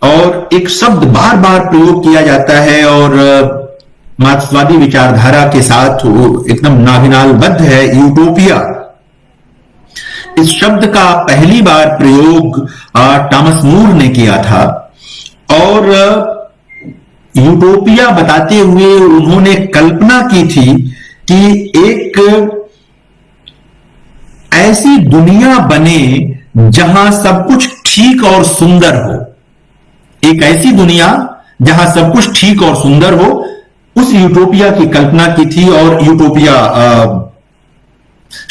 और एक शब्द बार बार प्रयोग किया जाता है और मार्क्सवादी विचारधारा के साथ एकदम नाभिनालबद्ध है, यूटोपिया। इस शब्द का पहली बार प्रयोग टॉमस मूर ने किया था और यूटोपिया बताते हुए उन्होंने कल्पना की थी कि एक ऐसी दुनिया बने जहां सब कुछ ठीक और सुंदर हो, एक ऐसी दुनिया जहां सब कुछ ठीक और सुंदर हो, उस यूटोपिया की कल्पना की थी। और यूटोपिया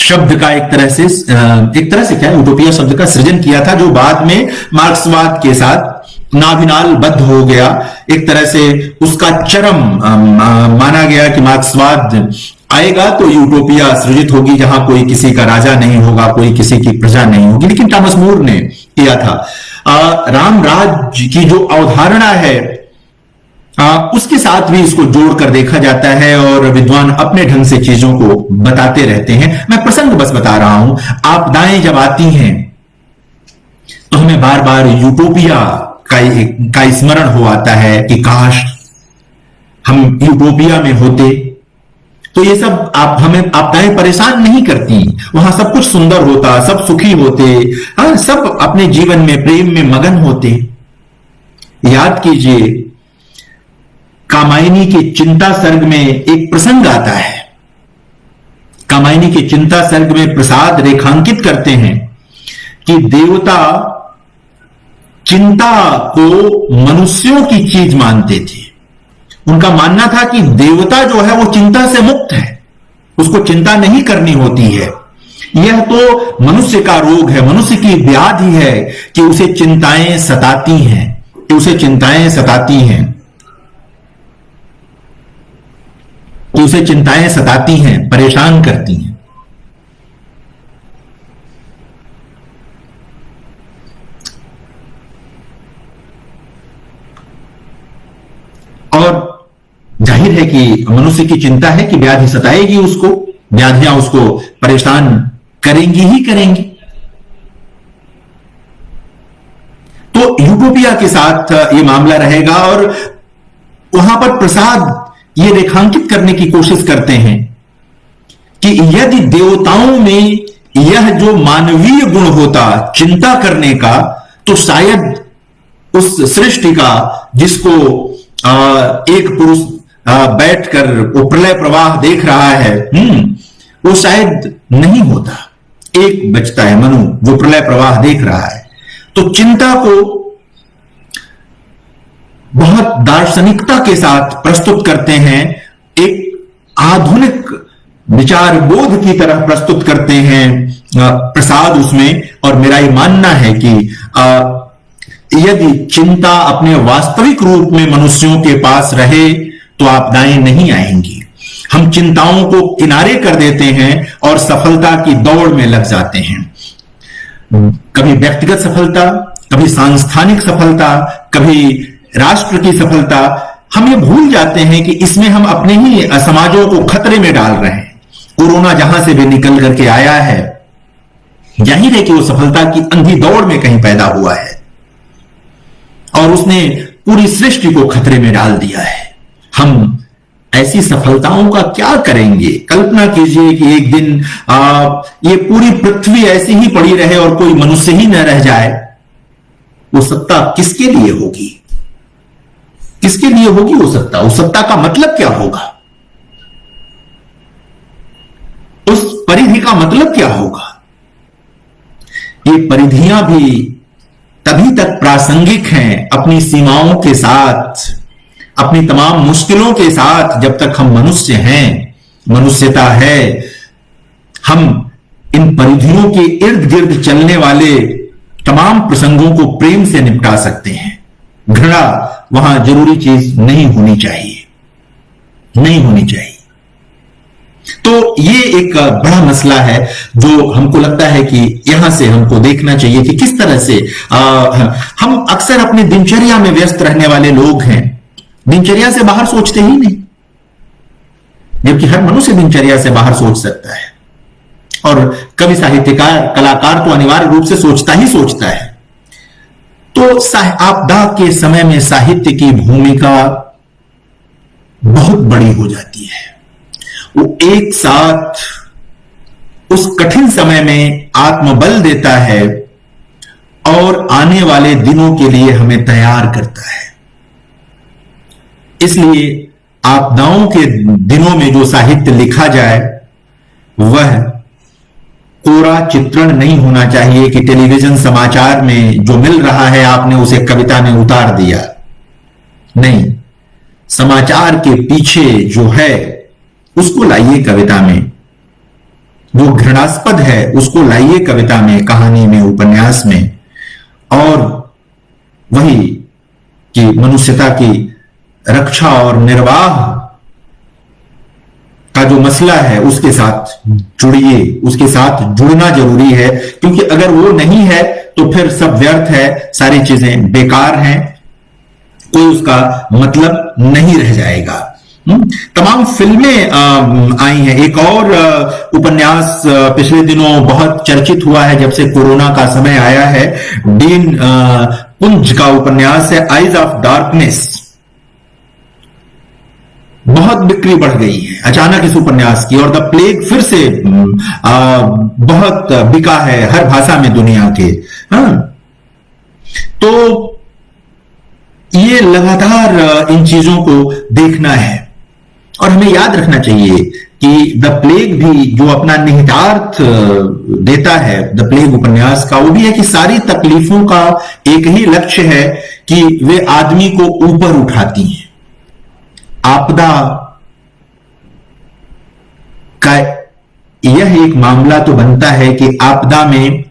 शब्द का एक तरह से क्या यूटोपिया शब्द का सृजन किया था, जो बाद में मार्क्सवाद के साथ नाभिनालबद्ध हो गया। एक तरह से उसका चरम माना गया कि मार्क्सवाद आएगा तो यूटोपिया सृजित होगी जहां कोई किसी का राजा नहीं होगा, कोई किसी की प्रजा नहीं होगी। लेकिन टॉमस मूर ने किया था। राम राज्य की जो अवधारणा है उसके साथ भी इसको जोड़कर देखा जाता है और विद्वान अपने ढंग से चीजों को बताते रहते हैं। मैं प्रसंग बस बता रहा हूं। आपदाएं जब आती हैं तो हमें बार बार यूटोपिया का स्मरण हो आता है कि काश हम यूटोपिया में होते तो ये सब हमें आपदाएं परेशान नहीं करती, वहां सब कुछ सुंदर होता, सब सुखी होते, सब अपने जीवन में प्रेम में मगन होते। याद कीजिए, कामायनी के चिंता सर्ग में एक प्रसंग आता है। कामायनी के चिंता सर्ग में प्रसाद रेखांकित करते हैं कि देवता चिंता को मनुष्यों की चीज मानते थे। उनका मानना था कि देवता जो है वो चिंता से मुक्त है, उसको चिंता नहीं करनी होती है। यह तो मनुष्य का रोग है, मनुष्य की व्याधि है कि उसे चिंताएं सताती हैं, कि उसे चिंताएं सताती हैं, कि उसे चिंताएं सताती हैं, परेशान करती हैं। और जाहिर है कि मनुष्य की चिंता है कि व्याधि सताएगी उसको, व्याधियां उसको परेशान करेंगी ही करेंगी। तो यूटोपिया के साथ ये मामला रहेगा और वहां पर प्रसाद ये रेखांकित करने की कोशिश करते हैं कि यदि देवताओं में यह जो मानवीय गुण होता चिंता करने का, तो शायद उस सृष्टि का जिसको एक पुरुष बैठकर वो प्रलय प्रवाह देख रहा है, वो शायद नहीं होता। एक बचता है मनु जो प्रलय प्रवाह देख रहा है। तो चिंता को बहुत दार्शनिकता के साथ प्रस्तुत करते हैं, एक आधुनिक विचार बोध की तरह प्रस्तुत करते हैं प्रसाद उसमें। और मेरा ये मानना है कि यदि चिंता अपने वास्तविक रूप में मनुष्यों के पास रहे तो आपदाएं नहीं आएंगी। हम चिंताओं को किनारे कर देते हैं और सफलता की दौड़ में लग जाते हैं। कभी व्यक्तिगत सफलता, कभी सांस्थानिक सफलता, कभी राष्ट्र की सफलता, हम ये भूल जाते हैं कि इसमें हम अपने ही समाजों को खतरे में डाल रहे हैं। कोरोना जहां से भी निकल करके आया है, जाहिर है कि वो सफलता की अंधी दौड़ में कहीं पैदा हुआ है और उसने पूरी सृष्टि को खतरे में डाल दिया है। हम ऐसी सफलताओं का क्या करेंगे? कल्पना कीजिए कि एक दिन ये पूरी पृथ्वी ऐसी ही पड़ी रहे और कोई मनुष्य ही न रह जाए। वो सत्ता किसके लिए होगी? किसके लिए होगी वो सत्ता? उस सत्ता का मतलब क्या होगा? उस परिधि का मतलब क्या होगा? ये परिधियां भी तभी तक प्रासंगिक हैं अपनी सीमाओं के साथ, अपनी तमाम मुश्किलों के साथ, जब तक हम मनुष्य हैं, मनुष्यता है। हम इन परिधियों के इर्द गिर्द चलने वाले तमाम प्रसंगों को प्रेम से निपटा सकते हैं। घृणा वहां जरूरी चीज नहीं होनी चाहिए, नहीं होनी चाहिए। तो ये एक बड़ा मसला है जो हमको लगता है कि यहां से हमको देखना चाहिए कि किस तरह से हम अक्सर अपनी दिनचर्या में व्यस्त रहने वाले लोग हैं, दिनचर्या से बाहर सोचते ही नहीं, जबकि हर मनुष्य दिनचर्या से बाहर सोच सकता है। और कवि, साहित्यकार, कलाकार तो अनिवार्य रूप से सोचता ही सोचता है। तो आपदा के समय में साहित्य की भूमिका बहुत बड़ी हो जाती है। वो एक साथ उस कठिन समय में आत्मबल देता है और आने वाले दिनों के लिए हमें तैयार करता है। इसलिए आपदाओं के दिनों में जो साहित्य लिखा जाए वह कोरा चित्रण नहीं होना चाहिए कि टेलीविजन समाचार में जो मिल रहा है आपने उसे कविता में उतार दिया। नहीं, समाचार के पीछे जो है उसको लाइए कविता में, जो घृणास्पद है उसको लाइए कविता में, कहानी में, उपन्यास में। और वही कि मनुष्यता की रक्षा और निर्वाह का जो मसला है उसके साथ जुड़िए, उसके साथ जुड़ना जरूरी है, क्योंकि अगर वो नहीं है तो फिर सब व्यर्थ है, सारी चीजें बेकार हैं, कोई उसका मतलब नहीं रह जाएगा। तमाम फिल्में आई हैं। एक और उपन्यास पिछले दिनों बहुत चर्चित हुआ है जब से कोरोना का समय आया है, डीन कुंज का उपन्यास है आइज ऑफ डार्कनेस। बहुत बिक्री बढ़ गई है अचानक इस उपन्यास की, और द प्लेग फिर से बहुत बिका है हर भाषा में दुनिया के। तो ये लगातार इन चीजों को देखना है और हमें याद रखना चाहिए कि द प्लेग भी जो अपना निहितार्थ देता है, द प्लेग उपन्यास का, वो भी है कि सारी तकलीफों का एक ही लक्ष्य है कि वे आदमी को ऊपर उठाती हैं। आपदा का यह एक मामला तो बनता है कि आपदा में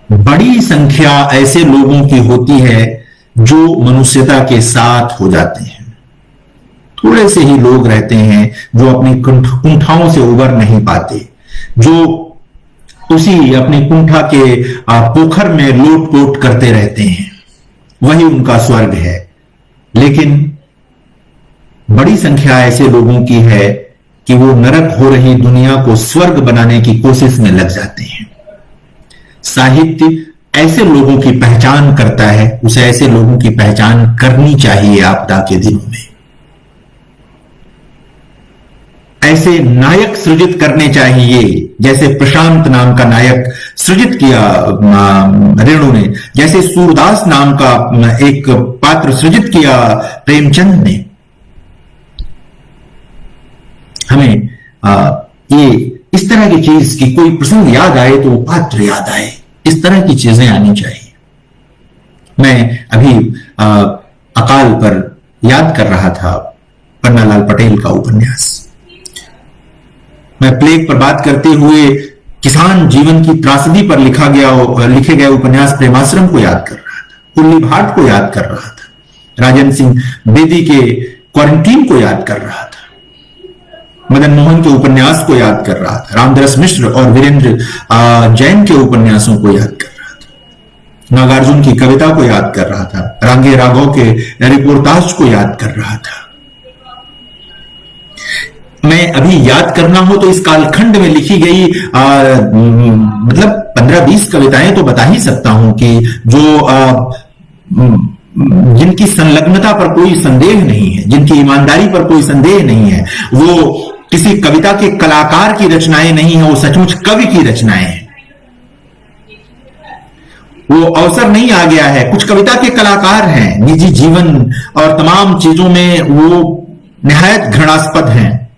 बड़ी संख्या ऐसे लोगों की होती है जो मनुष्यता के साथ हो जाते हैं। थोड़े से ही लोग रहते हैं जो अपनी कुंठाओं से उबर नहीं पाते, जो उसी अपनी कुंठा के पोखर में लोट पोट करते रहते हैं, वही उनका स्वर्ग है। लेकिन बड़ी संख्या ऐसे लोगों की है कि वो नरक हो रही दुनिया को स्वर्ग बनाने की कोशिश में लग जाते हैं। साहित्य ऐसे लोगों की पहचान करता है, उसे ऐसे लोगों की पहचान करनी चाहिए आपदा के दिनों में। ऐसे नायक सृजित करने चाहिए, जैसे प्रशांत नाम का नायक सृजित किया रेणु ने, जैसे सूरदास नाम का एक पात्र सृजित किया प्रेमचंद ने। हमें ये इस तरह की चीज की कोई प्रसंग याद आए तो पात्र याद आए, इस तरह की चीजें आनी चाहिए। मैं अभी अकाल पर याद कर रहा था पन्नालाल पटेल का उपन्यास। मैं प्लेग पर बात करते हुए किसान जीवन की त्रासदी पर लिखे गए उपन्यास प्रेमाश्रम को याद कर रहा था, कुल्ली भाट को याद कर रहा था, राजेंद्र सिंह बेदी के क्वारंटीन को याद कर रहा था, मदन मोहन के उपन्यास को याद कर रहा था, रामदास मिश्र और वीरेंद्र जैन के उपन्यासों को याद कर रहा था। नागार्जुन की कविता को याद कर रहा था, रांगे राघव के रिपोर्टाज को याद कर रहा था। मैं अभी याद करना हो तो इस कालखंड में लिखी गई मतलब 15-20 कविताएं तो बता ही सकता हूं कि जो जिनकी संलग्नता पर कोई संदेह नहीं है, जिनकी ईमानदारी पर कोई संदेह नहीं है, वो किसी कविता के कलाकार की रचनाएं नहीं है, वो सचमुच कवि की रचनाएं हैं। वो अवसर नहीं आ गया है, कुछ कविता के कलाकार हैं, निजी जीवन और तमाम चीजों में वो निहायत घृणास्पद हैं,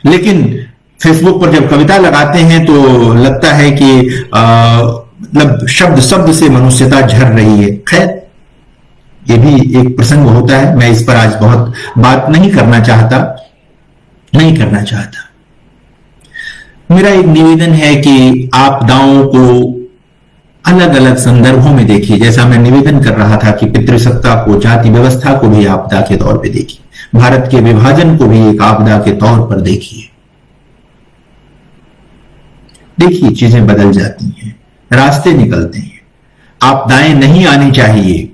लेकिन फेसबुक पर जब कविता लगाते हैं तो लगता है कि मतलब शब्द शब्द से मनुष्यता झर रही है। खैर, ये भी एक प्रसंग होता है, मैं इस पर आज बहुत बात नहीं करना चाहता। मेरा एक निवेदन है कि आपदाओं को अलग अलग संदर्भों में देखिए। जैसा मैं निवेदन कर रहा था कि पितृसत्ता को, जाति व्यवस्था को भी आपदा के तौर पे देखिए, भारत के विभाजन को भी एक आपदा के तौर पर देखिए। चीजें बदल जाती हैं, रास्ते निकलते हैं। आपदाएं नहीं आनी चाहिए।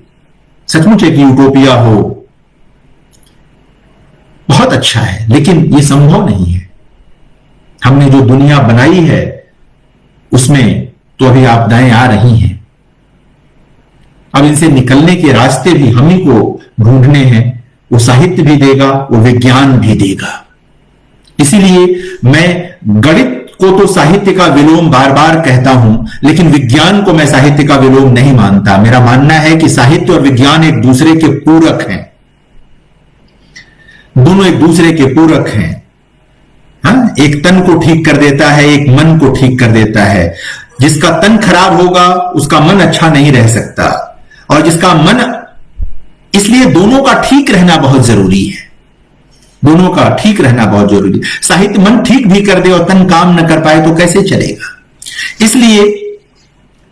सचमुच एक यूटोपिया हो बहुत अच्छा है, लेकिन यह संभव नहीं है। हमने जो दुनिया बनाई है उसमें तो अभी आपदाएं आ रही हैं। अब इनसे निकलने के रास्ते भी हम ही को ढूंढने हैं। वो साहित्य भी देगा, वो विज्ञान भी देगा। इसीलिए मैं गणित को तो साहित्य का विलोम बार बार कहता हूं, लेकिन विज्ञान को मैं साहित्य का विलोम नहीं मानता। मेरा मानना है कि साहित्य और विज्ञान एक दूसरे के पूरक हैं, दोनों एक दूसरे के पूरक हैं। हाँ, एक तन को ठीक कर देता है, एक मन को ठीक कर देता है। जिसका तन खराब होगा उसका मन अच्छा नहीं रह सकता, और जिसका मन, इसलिए दोनों का ठीक रहना बहुत जरूरी है। दोनों का ठीक रहना बहुत जरूरी है। साहित्य मन ठीक भी कर दे और तन काम न कर पाए तो कैसे चलेगा। इसलिए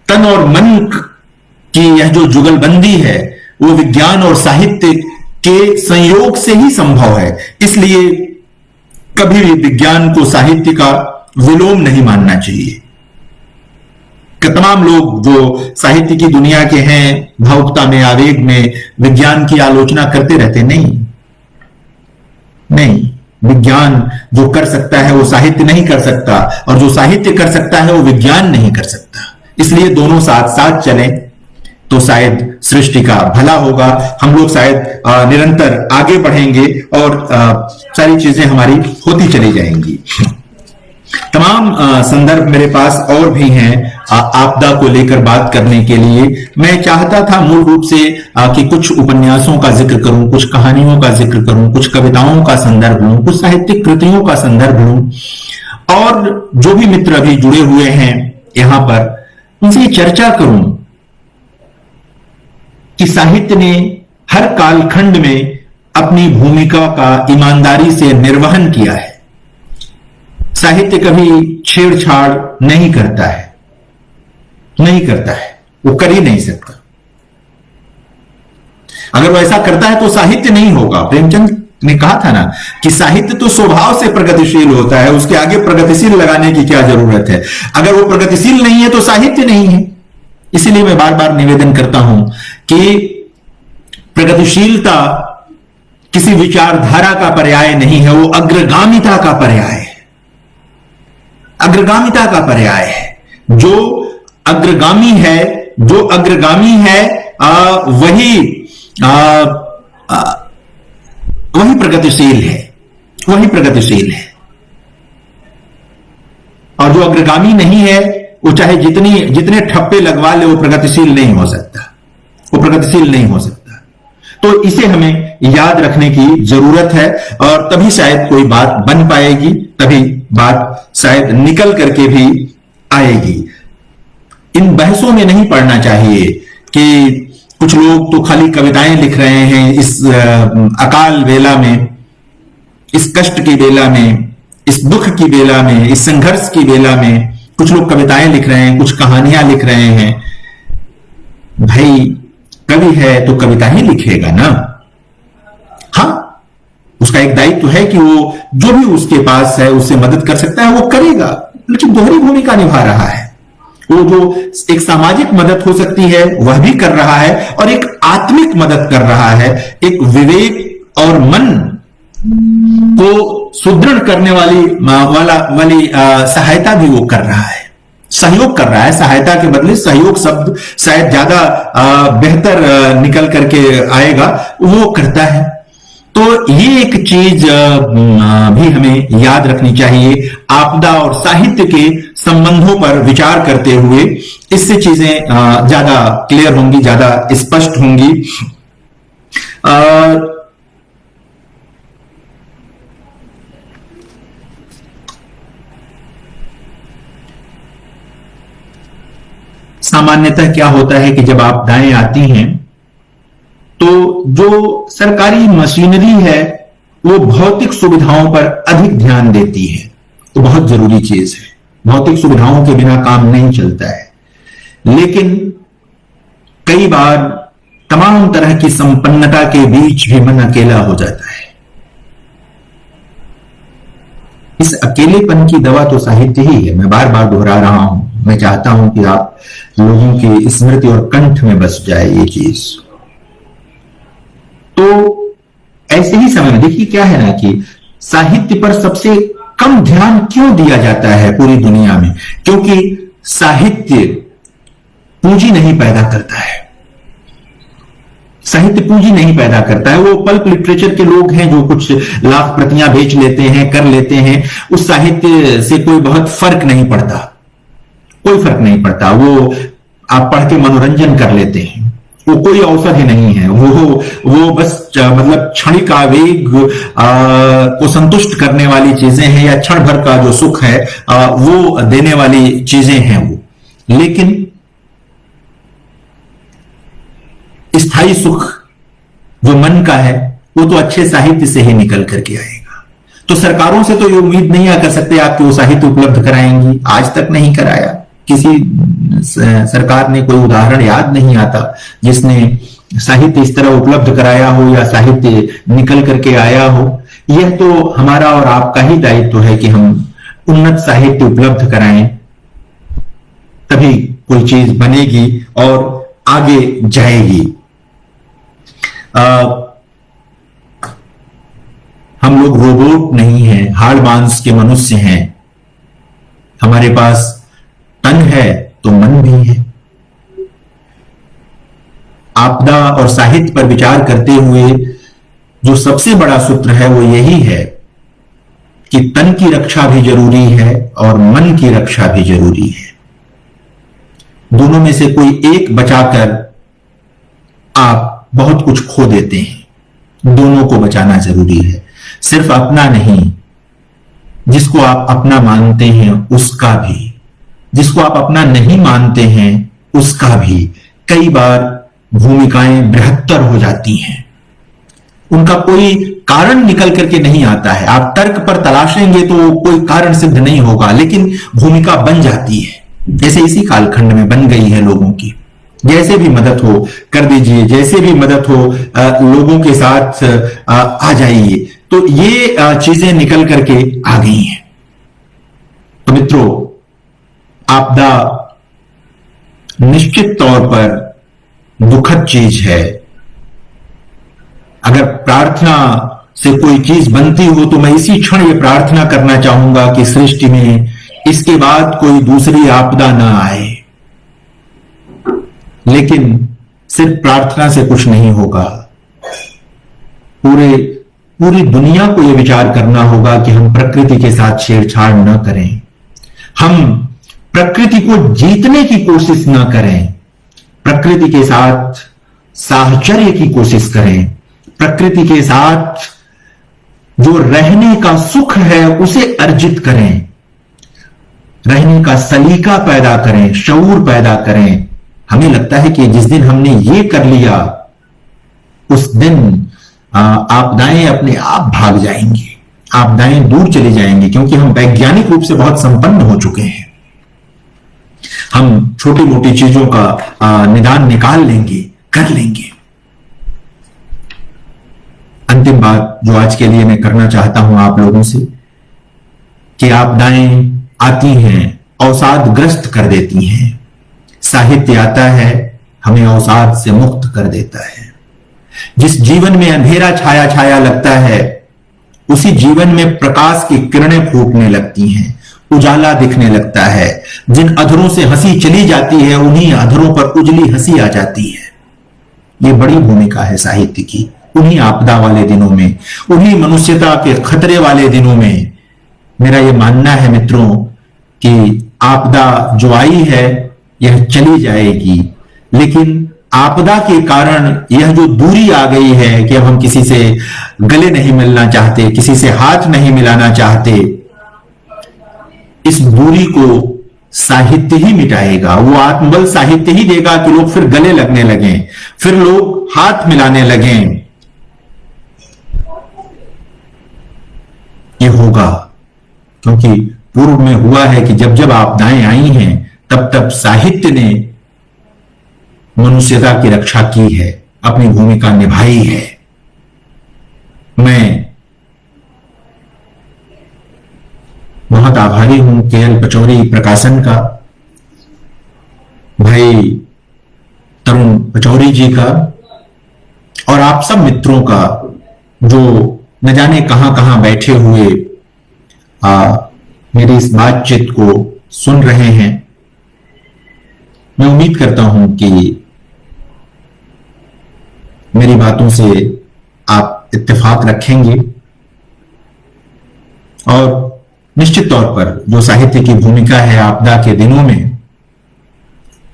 तन और मन की यह जो जुगलबंदी है वो विज्ञान और साहित्य के संयोग से ही संभव है। इसलिए कभी भी विज्ञान को साहित्य का विलोम नहीं मानना चाहिए। कि तमाम लोग जो साहित्य की दुनिया के हैं, भावुकता में, आवेग में विज्ञान की आलोचना करते रहते। नहीं, विज्ञान जो कर सकता है वो साहित्य नहीं कर सकता, और जो साहित्य कर सकता है वो विज्ञान नहीं कर सकता। इसलिए दोनों साथ साथ चलें तो शायद सृष्टि का भला होगा। हम लोग शायद निरंतर आगे बढ़ेंगे और सारी चीजें हमारी होती चली जाएंगी। तमाम संदर्भ मेरे पास और भी हैं आपदा को लेकर बात करने के लिए। मैं चाहता था मूल रूप से कि कुछ उपन्यासों का जिक्र करूं, कुछ कहानियों का जिक्र करूं, कुछ कविताओं का संदर्भ लूं, कुछ साहित्यिक कृतियों का संदर्भ लूं, और जो भी मित्र अभी जुड़े हुए हैं यहां पर उनसे चर्चा करूं कि साहित्य ने हर कालखंड में अपनी भूमिका का ईमानदारी से निर्वहन किया है। साहित्य कभी छेड़छाड़ नहीं करता है, वो कर ही नहीं सकता। अगर वो ऐसा करता है तो साहित्य नहीं होगा। प्रेमचंद ने कहा था ना कि साहित्य तो स्वभाव से प्रगतिशील होता है, उसके आगे प्रगतिशील लगाने की क्या जरूरत है। अगर वो प्रगतिशील नहीं है तो साहित्य नहीं है। इसीलिए मैं बार बार निवेदन करता हूं कि प्रगतिशीलता किसी विचारधारा का पर्याय नहीं है, वो अग्रगामिता का पर्याय है। अग्रगामिता का पर्याय है। जो अग्रगामी है वही प्रगतिशील है। और जो अग्रगामी नहीं है वो चाहे जितने ठप्पे लगवा ले वो प्रगतिशील नहीं हो सकता। तो इसे हमें याद रखने की जरूरत है, और तभी शायद कोई बात बन पाएगी, तभी बात शायद निकल करके भी आएगी। इन बहसों में नहीं पड़ना चाहिए कि कुछ लोग तो खाली कविताएं लिख रहे हैं इस अकाल बेला में, इस कष्ट की बेला में, इस दुख की बेला में, इस संघर्ष की बेला में कुछ लोग कविताएं लिख रहे हैं, कुछ कहानियां लिख रहे हैं। भाई कवि है तो कविता ही लिखेगा ना। हाँ, उसका एक दायित्व है कि वो जो भी उसके पास है उससे मदद कर सकता है वो करेगा, लेकिन दोहरी भूमिका निभा रहा है। वो जो एक सामाजिक मदद हो सकती है वह भी कर रहा है, और एक आत्मिक मदद कर रहा है, एक विवेक और मन को सुदृढ़ करने वाली सहायता भी वो कर रहा है, सहयोग कर रहा है। सहायता के बदले सहयोग शब्द शायद ज्यादा बेहतर निकल करके आएगा, वो करता है। तो ये एक चीज भी हमें याद रखनी चाहिए आपदा और साहित्य के संबंधों पर विचार करते हुए। इससे चीजें ज्यादा क्लियर होंगी, ज्यादा स्पष्ट होंगी। सामान्यतः क्या होता है कि जब आपदाएं आती हैं तो जो सरकारी मशीनरी है वो भौतिक सुविधाओं पर अधिक ध्यान देती है, तो बहुत जरूरी चीज है। भौतिक सुविधाओं के बिना काम नहीं चलता है, लेकिन कई बार तमाम तरह की संपन्नता के बीच भी मन अकेला हो जाता है। इस अकेलेपन की दवा तो साहित्य ही है। मैं बार बार दोहरा रहा हूं, मैं चाहता हूं कि आप लोगों की स्मृति और कंठ में बस जाए ये चीज। तो ऐसे ही समय में देखिए क्या है ना कि साहित्य पर सबसे कम ध्यान क्यों दिया जाता है पूरी दुनिया में? क्योंकि साहित्य पूंजी नहीं पैदा करता है। साहित्य पूंजी नहीं पैदा करता है। वो पल्प लिटरेचर के लोग हैं जो कुछ लाख प्रतियां बेच लेते हैं, कर लेते हैं, उस साहित्य से कोई बहुत फर्क नहीं पड़ता, कोई फर्क नहीं पड़ता। वो आप पढ़ के मनोरंजन कर लेते हैं, वो कोई अवसर ही नहीं है। वो बस मतलब क्षणिक आवेग को संतुष्ट करने वाली चीजें हैं, या क्षण भर का जो सुख है वो देने वाली चीजें हैं वो। लेकिन स्थायी सुख जो मन का है वो तो अच्छे साहित्य से ही निकल करके आएगा। तो सरकारों से तो ये उम्मीद नहीं कर सकते आप कि वो साहित्य उपलब्ध कराएंगी। आज तक नहीं कराया। किसी सरकार ने कोई उदाहरण याद नहीं आता जिसने साहित्य इस तरह उपलब्ध कराया हो या साहित्य निकल करके आया हो। यह तो हमारा और आपका ही दायित्व है कि हम उन्नत साहित्य उपलब्ध कराएं, तभी कोई चीज बनेगी और आगे जाएगी। हम लोग रोबोट नहीं हैं, हाड़ मांस के मनुष्य हैं। हमारे पास तन है तो मन भी है। आपदा और साहित्य पर विचार करते हुए जो सबसे बड़ा सूत्र है वो यही है कि तन की रक्षा भी जरूरी है और मन की रक्षा भी जरूरी है। दोनों में से कोई एक बचाकर आप बहुत कुछ खो देते हैं। दोनों को बचाना जरूरी है। सिर्फ अपना नहीं, जिसको आप अपना मानते हैं उसका भी, जिसको आप अपना नहीं मानते हैं उसका भी। कई बार भूमिकाएं बृहत्तर हो जाती हैं, उनका कोई कारण निकल करके नहीं आता है। आप तर्क पर तलाशेंगे तो कोई कारण सिद्ध नहीं होगा, लेकिन भूमिका बन जाती है। जैसे इसी कालखंड में बन गई है लोगों की। जैसे भी मदद हो कर दीजिए, जैसे भी मदद हो लोगों के साथ आ जाइए। तो ये चीजें निकल करके आ गई हैं। तो मित्रों, आपदा निश्चित तौर पर दुखद चीज है। अगर प्रार्थना से कोई चीज बनती हो तो मैं इसी क्षण ये प्रार्थना करना चाहूंगा कि सृष्टि में इसके बाद कोई दूसरी आपदा ना आए। लेकिन सिर्फ प्रार्थना से कुछ नहीं होगा। पूरी दुनिया को यह विचार करना होगा कि हम प्रकृति के साथ छेड़छाड़ न करें, हम प्रकृति को जीतने की कोशिश न करें, प्रकृति के साथ साहचर्य की कोशिश करें, प्रकृति के साथ जो रहने का सुख है उसे अर्जित करें, रहने का सलीका पैदा करें, शऊर पैदा करें। हमें लगता है कि जिस दिन हमने ये कर लिया उस दिन आपदाएं अपने आप भाग जाएंगी, आपदाएं दूर चली जाएंगी, क्योंकि हम वैज्ञानिक रूप से बहुत संपन्न हो चुके हैं। हम छोटी मोटी चीजों का निदान निकाल लेंगे, कर लेंगे। अंतिम बात जो आज के लिए मैं करना चाहता हूं आप लोगों से, कि आपदाएं आती हैं अवसादग्रस्त कर देती हैं। साहित्य आता है, हमें अवसाद से मुक्त कर देता है। जिस जीवन में अंधेरा छाया छाया लगता है, उसी जीवन में प्रकाश की किरणें फूटने लगती हैं, उजाला दिखने लगता है। जिन अधरों से हंसी चली जाती है, उन्हीं अधरों पर उजली हंसी आ जाती है। ये बड़ी भूमिका है साहित्य की। उन्हीं आपदा वाले दिनों में, उन्हीं मनुष्यता के खतरे वाले दिनों में मेरा यह मानना है मित्रों कि आपदा जो आई है यह चली जाएगी, लेकिन आपदा के कारण यह जो दूरी आ गई है कि अब हम किसी से गले नहीं मिलना चाहते, किसी से हाथ नहीं मिलाना चाहते, इस दूरी को साहित्य ही मिटाएगा। वो आत्मबल साहित्य ही देगा कि लोग फिर गले लगने लगें, फिर लोग हाथ मिलाने लगें। ये होगा क्योंकि पूर्व में हुआ है कि जब जब आपदाएं आई हैं, तब तब साहित्य ने मनुष्यता की रक्षा की है, अपनी भूमिका निभाई है। मैं बहुत आभारी हूं केएल पचौरी प्रकाशन का, भाई तरुण पचौरी जी का, और आप सब मित्रों का जो न जाने कहां कहां बैठे हुए मेरी इस बातचीत को सुन रहे हैं। मैं उम्मीद करता हूं कि मेरी बातों से आप इत्तेफाक रखेंगे और निश्चित तौर पर जो साहित्य की भूमिका है आपदा के दिनों में,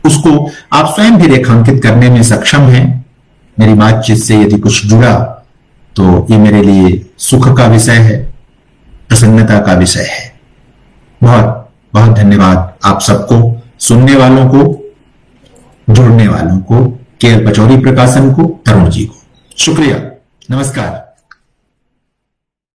उसको आप स्वयं भी रेखांकित करने में सक्षम हैं। मेरी बातचीत से यदि कुछ जुड़ा तो ये मेरे लिए सुख का विषय है, प्रसन्नता का विषय है। बहुत बहुत धन्यवाद आप सबको, सुनने वालों को, जुड़ने वालों को, केएल पचौरी प्रकाशन को, तरुण जी को। शुक्रिया, नमस्कार।